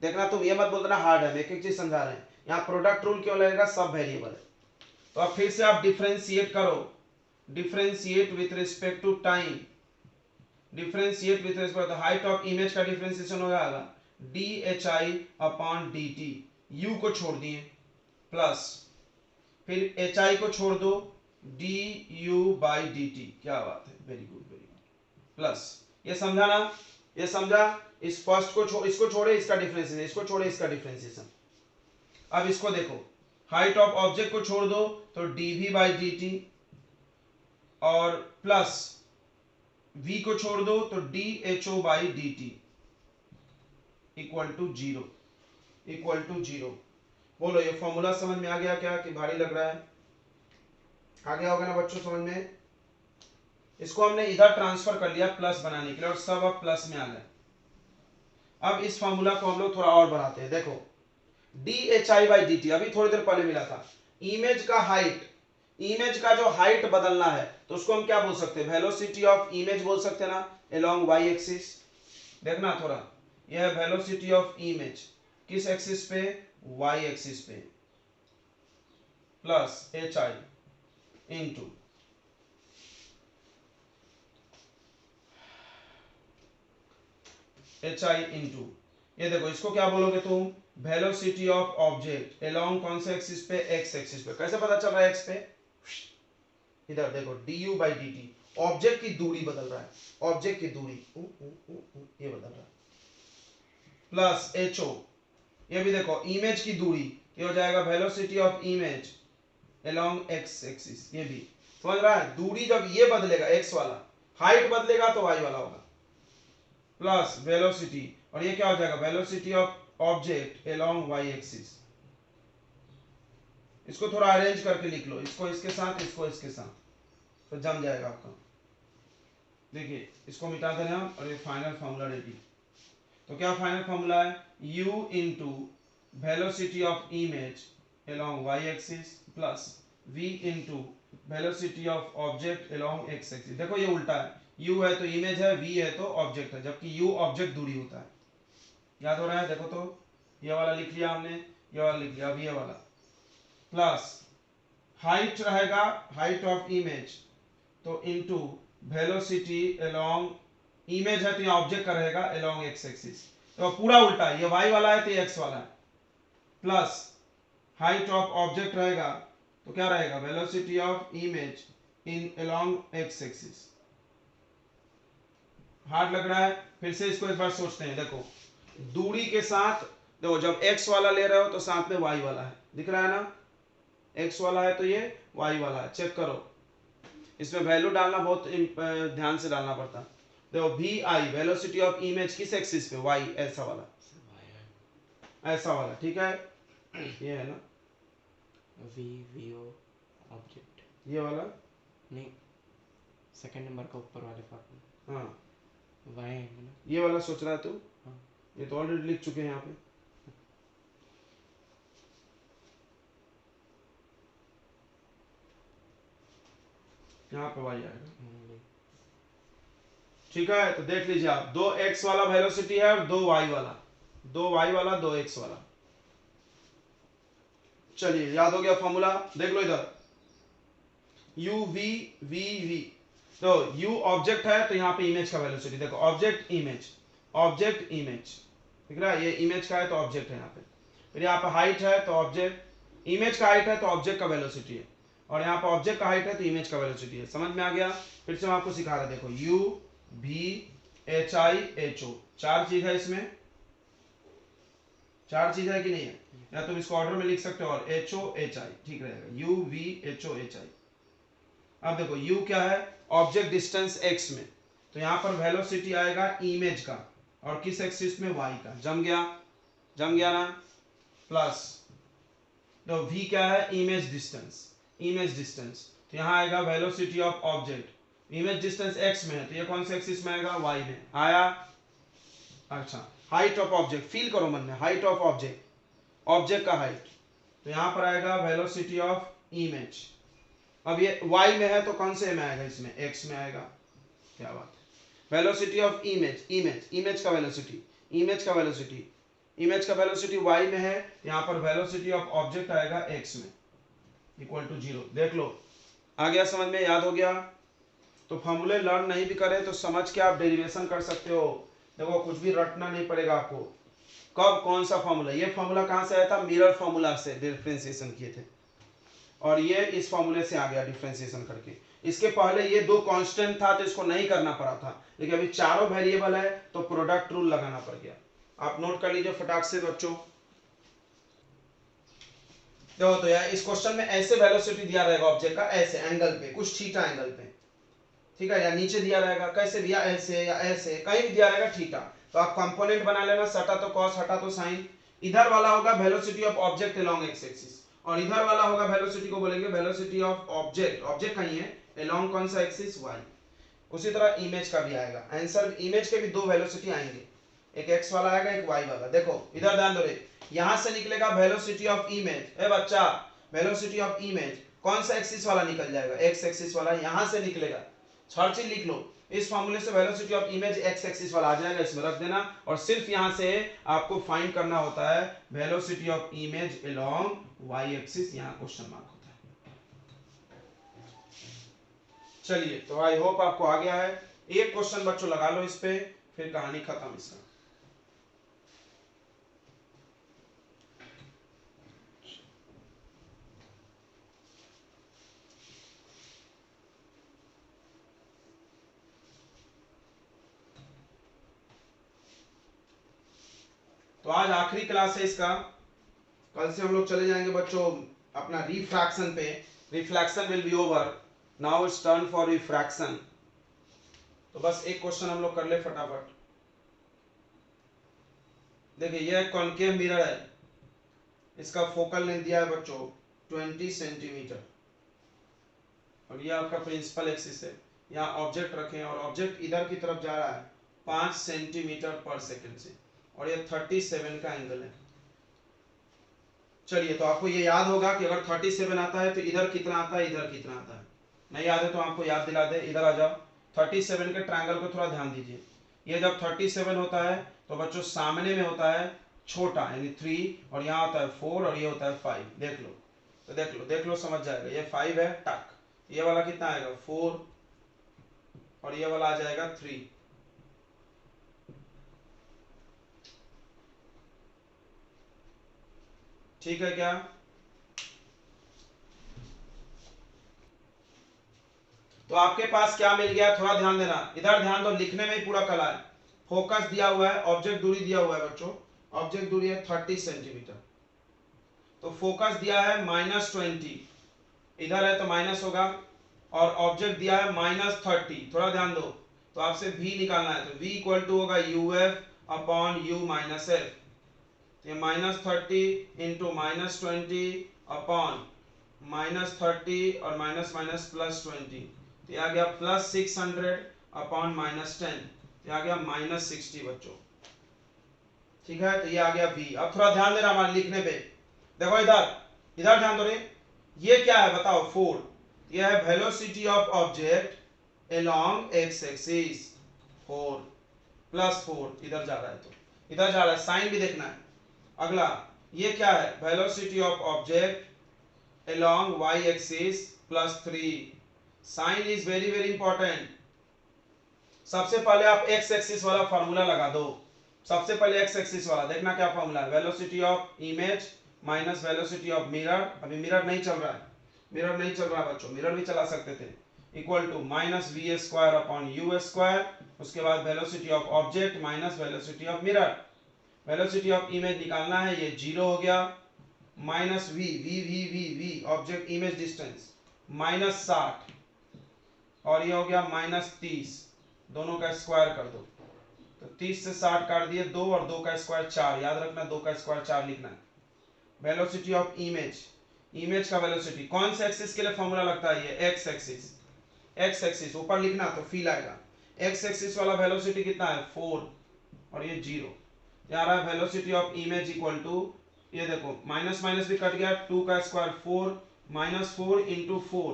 देखना तुम ये मत बोलना हार्ड है, एक एक चीज समझा रहे हैं, यहां प्रोडक्ट रूल क्यों लगेगा, सब वेरिएबल है। तो अब फिर से आप डिफरेंशिएट करो, differentiate with respect to time, differentiate with respect, height of image का डिफरेंशिएशन हो जाएगा dhi अपॉन dt, u को छोड़ दिए प्लस, फिर hi को छोड़ दो du बाई dt, क्या बात है, very good very good, plus, ये समझा ना, ये समझा, इस फर्स्ट को इसको छोड़े इसका डिफरेंशिएशन, इसको छोड़े इसका डिफरेंशिएशन। अब इसको देखो, हाइट ऑफ ऑब्जेक्ट को छोड़ दो तो dv बाई dt और प्लस v को छोड़ दो तो dho by dt equal to zero, equal to zero. बोलो ये फॉर्मूला समझ में आ गया क्या कि भारी लग रहा है, आ गया होगा ना बच्चों समझ में। इसको हमने इधर ट्रांसफर कर लिया प्लस बनाने के लिए और सब अब प्लस में आ गए। अब इस फॉर्मूला को हम लोग थोड़ा और बढ़ाते हैं, देखो dhi बाई dt अभी थोड़ी देर पहले मिला था, इमेज का हाइट, इमेज का जो हाइट बदलना है तो उसको हम क्या बोल सकते हैं, वेलोसिटी ऑफ इमेज बोल सकते हैं ना, अलोंग y एक्सिस। देखना थोड़ा, यह है वेलोसिटी ऑफ इमेज, किस एक्सिस पे, y एक्सिस पे, plus hi into hi into, ये देखो इसको क्या बोलोगे तुम, वेलोसिटी ऑफ ऑब्जेक्ट अलोंग कौन से एक्सिस पे, x एक्सिस पे। कैसे पता चल रहा है x पे, इधर देखो du बाई dt, ऑब्जेक्ट की दूरी बदल रहा है, ऑब्जेक्ट की दूरी ये बदल रहा है, प्लस एच ओ, ये भी देखो इमेज की दूरी, ये हो जाएगा velocity of image along x axis, ये भी समझ रहा है। दूरी जब ये बदलेगा एक्स वाला, हाइट बदलेगा तो वाई वाला होगा, प्लस वेलोसिटी, और ये क्या हो जाएगा velocity of object along Y axis. इसको थोड़ा अरेंज करके लिख लो, इसको इसके साथ, इसको इसके साथ, तो जम जाएगा आपका। देखिए इसको मिटा देना हम, और ये फाइनल फॉर्मूला रेडी। तो क्या फाइनल फॉर्मूला है, u into velocity of image along y axis plus v into velocity of object along x axis. देखो ये उल्टा है, u है तो इमेज है, v है तो ऑब्जेक्ट है, जबकि u ऑब्जेक्ट दूरी होता है। याद हो रहा है, देखो तो ये वाला लिख लिया हमने, ये वाला लिख लिया, अब ये वाला प्लस हाइट रहेगा, हाइट ऑफ इमेज तो इनटू वेलोसिटी अलोंग इमेज है तो यहाँ ऑब्जेक्ट का रहेगा अलोंग एक्स एक्सिस, तो पूरा उल्टा है, ये y वाला है तो ये x वाला है, प्लस हाइट ऑफ ऑब्जेक्ट रहेगा तो क्या रहेगा velocity of image in along x axis. Hard लग रहा है, फिर से इसको एक बार सोचते हैं। देखो दूरी के साथ, देखो जब x वाला ले रहे हो तो साथ में y वाला है, दिख रहा है ना, x वाला है तो ये y वाला है, चेक करो। इसमें वैल्यू डालना बहुत ध्यान से डालना पड़ता है। देखो V I velocity of image किस एक्सिस पे, वाई, ऐसा वाला, ऐसा वाला, ठीक है, ये है ना वी वी ओ ऑब्जेक्ट, ये वाला, नहीं सेकंड नंबर का ऊपर वाले पार्ट में हाँ वाई है ना। ये वाला सोच रहा है तू, हाँ ये तो ऑलरेडी लिख चुके हैं यहाँ पे। यहाँ पे वाई आएगा, ठीक है। तो देख लीजिए आप, दो एक्स वाला वेलोसिटी है और दो वाई वाला, दो वाई वाला दो एक्स वाला। चलिए याद हो गया फॉर्मूला, देख लो इधर, यू वी वी वी, तो u ऑब्जेक्ट है तो यहाँ पे इमेज का वेलोसिटी, देखो ऑब्जेक्ट इमेज, ऑब्जेक्ट इमेज, दिख रहा है, ये इमेज का है तो ऑब्जेक्ट है यहाँ पे। फिर यहाँ पे हाइट है तो ऑब्जेक्ट, इमेज का हाइट है तो ऑब्जेक्ट का वेलोसिटी है, और यहाँ पे ऑब्जेक्ट का हाइट है तो इमेज का वेलोसिटी है। समझ में आ गया। फिर से मैं आपको सिखा रहा, देखो u v h i h o, चार चीज है इसमें, चार चीज है कि नहीं है, या तुम इसको ऑर्डर में लिख सकते हो, और एच ओ एच आई ठीक रहेगा, u v h o h i। अब देखो u क्या है, ऑब्जेक्ट डिस्टेंस x में, तो यहाँ पर वेलोसिटी आएगा इमेज का, और किस एक्सिस में, y का, जम गया, जम गया ना, प्लस तो v क्या है, इमेज डिस्टेंस, इमेज डिस्टेंस, तो यहाँ आएगा velocity of object, image distance x में है तो ये कौन से एक्सिस में आएगा, y में आया। अच्छा हाइट ऑफ ऑब्जेक्ट, फील करो मन में, हाइट ऑफ ऑब्जेक्ट, ऑब्जेक्ट का हाइट, तो यहाँ पर आएगा वेलोसिटी ऑफ इमेज। अब ये y में है तो कौन से में आएगा, इसमें x में आएगा, क्या बात है। Velocity of image, image, image का वेलोसिटी, इमेज का वेलोसिटी, इमेज का वेलोसिटी y में है, यहाँ पर वेलोसिटी ऑफ ऑब्जेक्ट आएगा x में, इक्वल टू 0। देख लो आ गया समझ में, याद हो गया। तो फॉर्मूले लर्न नहीं भी करें तो समझ के आप डेरिवेशन कर सकते हो। देखो कुछ भी रटना नहीं पड़ेगा आपको, कब कौन सा फॉर्मूला, ये फॉर्मूला कहाँ से आया था, मिरर फॉर्मूला से डिफरेंशिएशन किए थे, और ये इस फॉर्मूले से आ गया डिफरेंशिएशन करके। इसके पहले ये दो कांस्टेंट था तो इसको नहीं करना पड़ा था, लेकिन अभी चारों वेरिएबल है तो प्रोडक्ट रूल लगाना पड़ गया। आप नोट कर लीजिए फटाक से बच्चों। देखो तो यार इस क्वेश्चन में ऐसे वेलोसिटी दिया रहेगा ऑब्जेक्ट का, ऐसे एंगल पे, कुछ थीटा एंगल पे, ठीक है, या नीचे दिया रहेगा कैसे भी, या ऐसे या ऐसे, कहीं भी दिया रहेगा थीटा, तो आप कंपोनेंट बना लेना, सटा तो कॉस हटा तो साइन। इधर वाला होगा velocity of object along x axis, और इधर वाला होगा वेलोसिटी को बोलेंगे वेलोसिटी ऑफ ऑब्जेक्ट, ऑब्जेक्ट कहीं है अलोंग कौन सा एक्सिस, वाई। उसी तरह इमेज का भी आएगा आंसर, इमेज के भी दो वेलोसिटी आएंगे, एक एक्स वाला आएगा एक वाई वाला। देखो इधर ध्यान दो रे, यहां से निकलेगा वेलोसिटी ऑफ इमेज, ए बच्चा वेलोसिटी ऑफ इमेज कौन सा एक्सिस वाला निकल जाएगा, एक्स एक्सिस वाला, यहां से निकलेगा, हर चीज लिख लो। इस फॉर्मूले से velocity of image x axis वाला आ जाएगा, इसमें रख देना, और सिर्फ यहां से आपको फाइंड करना होता है velocity of image along Y axis, यहां क्वेश्चन मार्क होता है। चलिए तो आई होप आपको आ गया है, एक क्वेश्चन बच्चों लगा लो इस पे, फिर कहानी खत्म इसका। तो आज आखिरी क्लास है इसका, कल से हम लोग चले जाएंगे बच्चों अपना रिफ्रैक्शन पे। Reflection will be over, now it's turn for refraction. तो बस एक क्वेश्चन हम लोग कर ले फटाफट। देखिए ये कॉन्केव मिरर है, इसका फोकल लेंथ दिया है बच्चों 20 सेंटीमीटर, और ये आपका प्रिंसिपल एक्सिस है। यहाँ ऑब्जेक्ट रखें और ऑब्जेक्ट इधर की तरफ जा रहा है 5 सेंटीमीटर पर सेकंड से, और ये 37 का एंगल है। चलिए तो आपको ये याद होगा कि अगर 37 आता है तो इधर कितना आता है, इधर कितना आता है। नहीं याद है तो आपको याद दिला दे, इधर आ जाओ। 37 के ट्रायंगल को थोड़ा ध्यान दीजिए। ये जब 37 होता है तो बच्चों सामने में होता है छोटा यानी 3, और यहाँ होता है 4, और ये होता है 5। देख लो तो देख लो समझ जाएगा। ये 5 है टक, ये वाला कितना आएगा 4, और ये वाला आ जाएगा 3। ठीक है क्या? तो आपके पास क्या मिल गया, थोड़ा ध्यान देना, इधर ध्यान दो, लिखने में ही पूरा कला है। फोकस दिया हुआ है, ऑब्जेक्ट दूरी दिया हुआ है बच्चों, ऑब्जेक्ट दूरी है 30 सेंटीमीटर। तो फोकस दिया है -20, इधर है तो माइनस होगा, और ऑब्जेक्ट दिया है -30। थोड़ा ध्यान दो, तो आपसे v निकालना है, तो v इक्वल टू होगा uf upon u minus F. तो ये -30 इंटू -20 अपॉन -30 और माइनस माइनस +20, तो ये आ गया +600 अपॉन -10, ये आ गया -60 बच्चों। ठीक है, तो ये आ गया v। अब थोड़ा ध्यान देना हमारे लिखने पे, देखो इधर ध्यान दो रे, ये क्या है बताओ 4, ये है velocity of object along x axis 4 +4, इधर जा रहा है तो इधर जा रहा है, साइन भी देखना है। अगला ये क्या है, velocity of object along y axis +3, sign is very very important. सबसे पहले आप x एक्सिस वाला फार्मूला लगा दो, सबसे पहले x एक्सिस वाला देखना क्या फार्मूला है, velocity of image minus velocity of mirror. अभी मिरर नहीं चल रहा है, मिरर नहीं चल रहा बच्चों, मिरर भी चला सकते थे, equal to -v² upon u²। उसके बाद velocity of object minus velocity of mirror. Velocity of image निकालना है, ये 0 हो गया, minus v object image distance -60, और ये हो गया -30, दोनों का स्क्वायर कर दो, तो 30 से 60 काट दिए 2, और 2 का स्क्वायर 4, याद रखना 2 का स्क्वायर 4 लिखना है। वेलोसिटी ऑफ इमेज का वेलोसिटी कौन से एक्सिस के लिए फॉर्मूला लगता है, ये एक्स एक्सिस ऊपर लिखना तो फील आएगा। एक्स एक्सिस वाला वेलोसिटी कितना है 4, और ये 0, यहाँ रहा velocity of image equal to, ये देखो माइनस माइनस भी कट गया, 2 का स्क्वायर 4, -4 इंटू 4,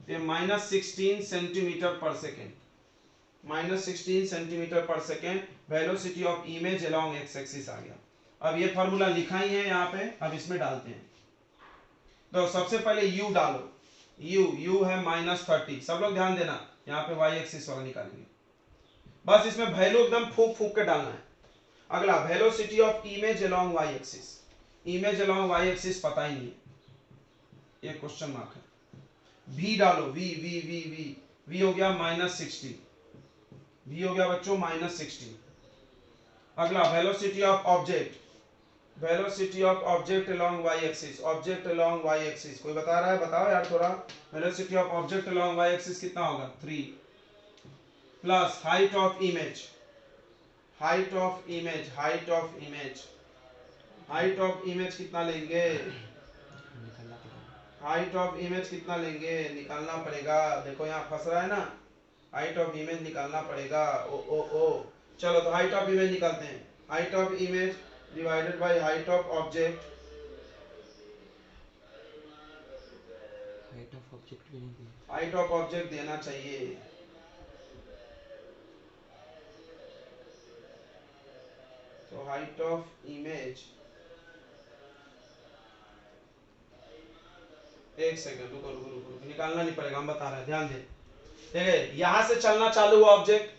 ये -16 centimetre per second, -16 centimetre per second velocity of image along x axis आ गया। अब ये फार्मूला लिखा ही है यहाँ पे, अब इसमें डालते हैं। तो सबसे पहले u डालो, u है -30, सब लोग ध्यान देना, यहाँ पे y एक्सिस वाला निकालेंगे, बस इसमें वैल्यू एकदम फूक फूक के डालना है। अगला velocity of image along y axis, image along y axis पता ही नहीं है, ये क्वेश्चन मार्क है। v डालो, v हो गया -60, v हो गया बच्चों -60। अगला velocity of object along y axis, object along y axis कोई बता रहा है, बताओ यार थोड़ा। Velocity of object along y axis कितना होगा 3, प्लस हाइट ऑफ इमेज कितना लेंगे, हाइट ऑफ इमेज कितना लेंगे, निकालना पड़ेगा। देखो यहाँ फंस रहा है ना, हाइट ऑफ इमेज निकालना पड़ेगा। ओ चलो तो हाइट ऑफ इमेज निकालते हैं, height of image divided by height of object. Height of object देना चाहिए, तो हाइट ऑफ इमेज, एक सेकंड रुको, निकालना नहीं पड़ेगा, हम बता रहे हैं, ध्यान दे। ठीक है, यहां से चलना चालू हुआ ऑब्जेक्ट,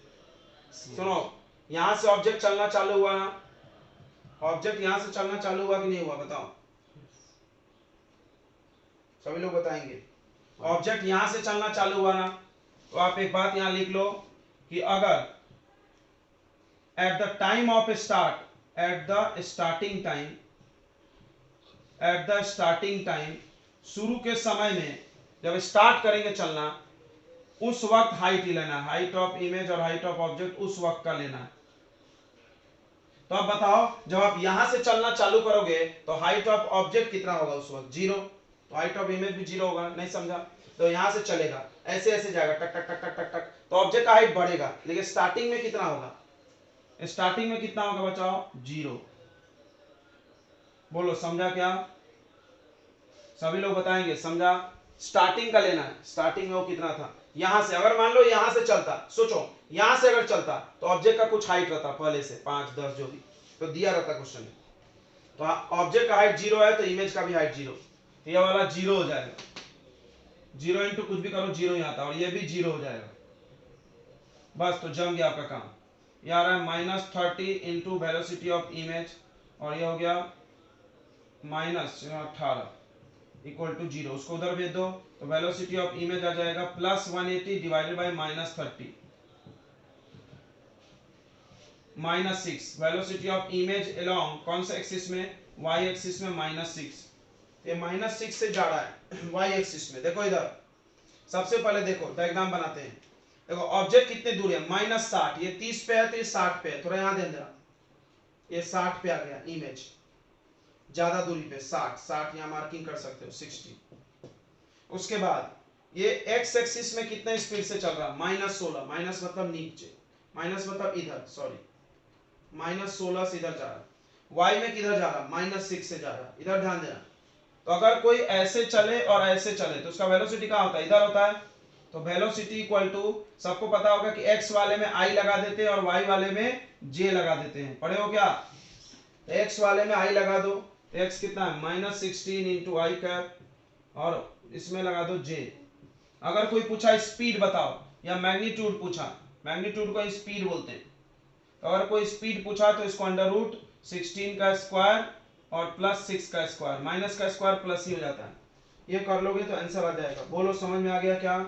सुनो, यहां से ऑब्जेक्ट चलना चालू हुआ ना, ऑब्जेक्ट यहां से चलना चालू हुआ कि नहीं हुआ, बताओ, सभी लोग बताएंगे। ऑब्जेक्ट यहां से चलना चालू हुआ ना, तो आप एक बात यहां लिख लो कि अगर at the time of start at the starting time, शुरू के समय में जब स्टार्ट करेंगे चलना, उस वक्त हाइट ही लेना, हाइट ऑफ इमेज और हाइट ऑफ ऑब्जेक्ट उस वक्त का लेना है। तो अब बताओ, जब आप यहां से चलना चालू करोगे तो हाइट ऑफ ऑब्जेक्ट कितना होगा उस वक्त? 0। तो हाइट ऑफ इमेज भी 0 होगा, नहीं समझा? तो यहां से चलेगा, ऐसे ऐसे जाएगा, टक टक टक टक टक टक, तो ऑब्जेक्ट का हाइट बढ़ेगा, लेकिन स्टार्टिंग में कितना होगा? स्टार्टिंग में कितना होगा बचाओ? 0। बोलो समझा क्या? सभी लोग बताएंगे समझा? स्टार्टिंग का लेना है, स्टार्टिंग में वो कितना था। यहां से अगर मान लो यहां से चलता, सोचो यहां से अगर चलता तो ऑब्जेक्ट का कुछ हाइट रहता पहले से, 5 10 जो भी तो दिया रहता क्वेश्चन में। तो ऑब्जेक्ट का हाइट 0 है तो इमेज का भी हाइट 0, तो ये वाला 0 हो जाएगा। 0 इंटू कुछ भी करो 0 ही आता, और ये भी 0 हो जाएगा। बस तो जम गया आपका काम। ये आ रहा है -30 इंटू वेलोसिटी ऑफ इमेज, और ये हो गया -18 इक्वल टू 0। उसको उधर भेज दो तो वेलोसिटी ऑफ इमेज आ जाएगा +180 divided by -30 -6। Velocity of image along कौन सा एक्सिस में? y एक्सिस में -6। ये -6 से जा रहा है y एक्सिस में। देखो इधर सबसे पहले देखो डायग्राम बनाते हैं। देखो ऑब्जेक्ट कितने दूर है? -60। ये 30 पे है तो ये 60 पे है, थोड़ा यहां ध्यान देना। ये 60 पे आ गया इमेज, ज्यादा दूरी पे 60 यहां मार्किंग कर सकते हो 60। उसके बाद ये x एक्सिस में कितने स्पीड से चल रहा? -16। माइनस मतलब नीचे, माइनस मतलब इधर, सॉरी -16 से इधर जा रहा। y में किधर जा रहा? -6 से जा रहा, इधर ध्यान देना। तो अगर कोई ऐसे चले और ऐसे चले तो उसका वेलोसिटी कहाँ होता है? इधर होता है। तो वेलोसिटी इक्वल टू, सबको पता होगा कि x वाले में i लगा देते हैं और y वाले में j लगा देते हैं, पढ़े हो क्या? तो x वाले में i लगा दो, तो x कितना है? -16 इंटू आई कैप, और इसमें लगा दो j। अगर कोई पूछा स्पीड बताओ या मैग्नीट्यूड पूछा, मैग्नीट्यूड को स्पीड बोलते हैं, तो अगर कोई स्पीड पूछा तो इसको √16 का स्क्वायर और +6 का स्क्वायर, माइनस का स्क्वायर प्लस ही हो जाता है। ये कर लोगे तो आंसर आ जाएगा। बोलो समझ में आ गया क्या?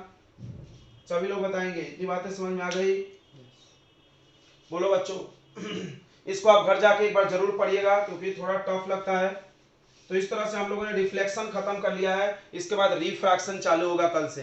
सभी लोग बताएंगे इतनी बातें समझ में आ गई? बोलो बच्चों इसको आप घर जाके एक बार जरूर पढ़िएगा क्योंकि थोड़ा टफ लगता है। तो इस तरह से हम लोगों ने रिफ्लेक्शन खत्म कर लिया है। इसके बाद रिफ्रैक्शन चालू होगा कल से।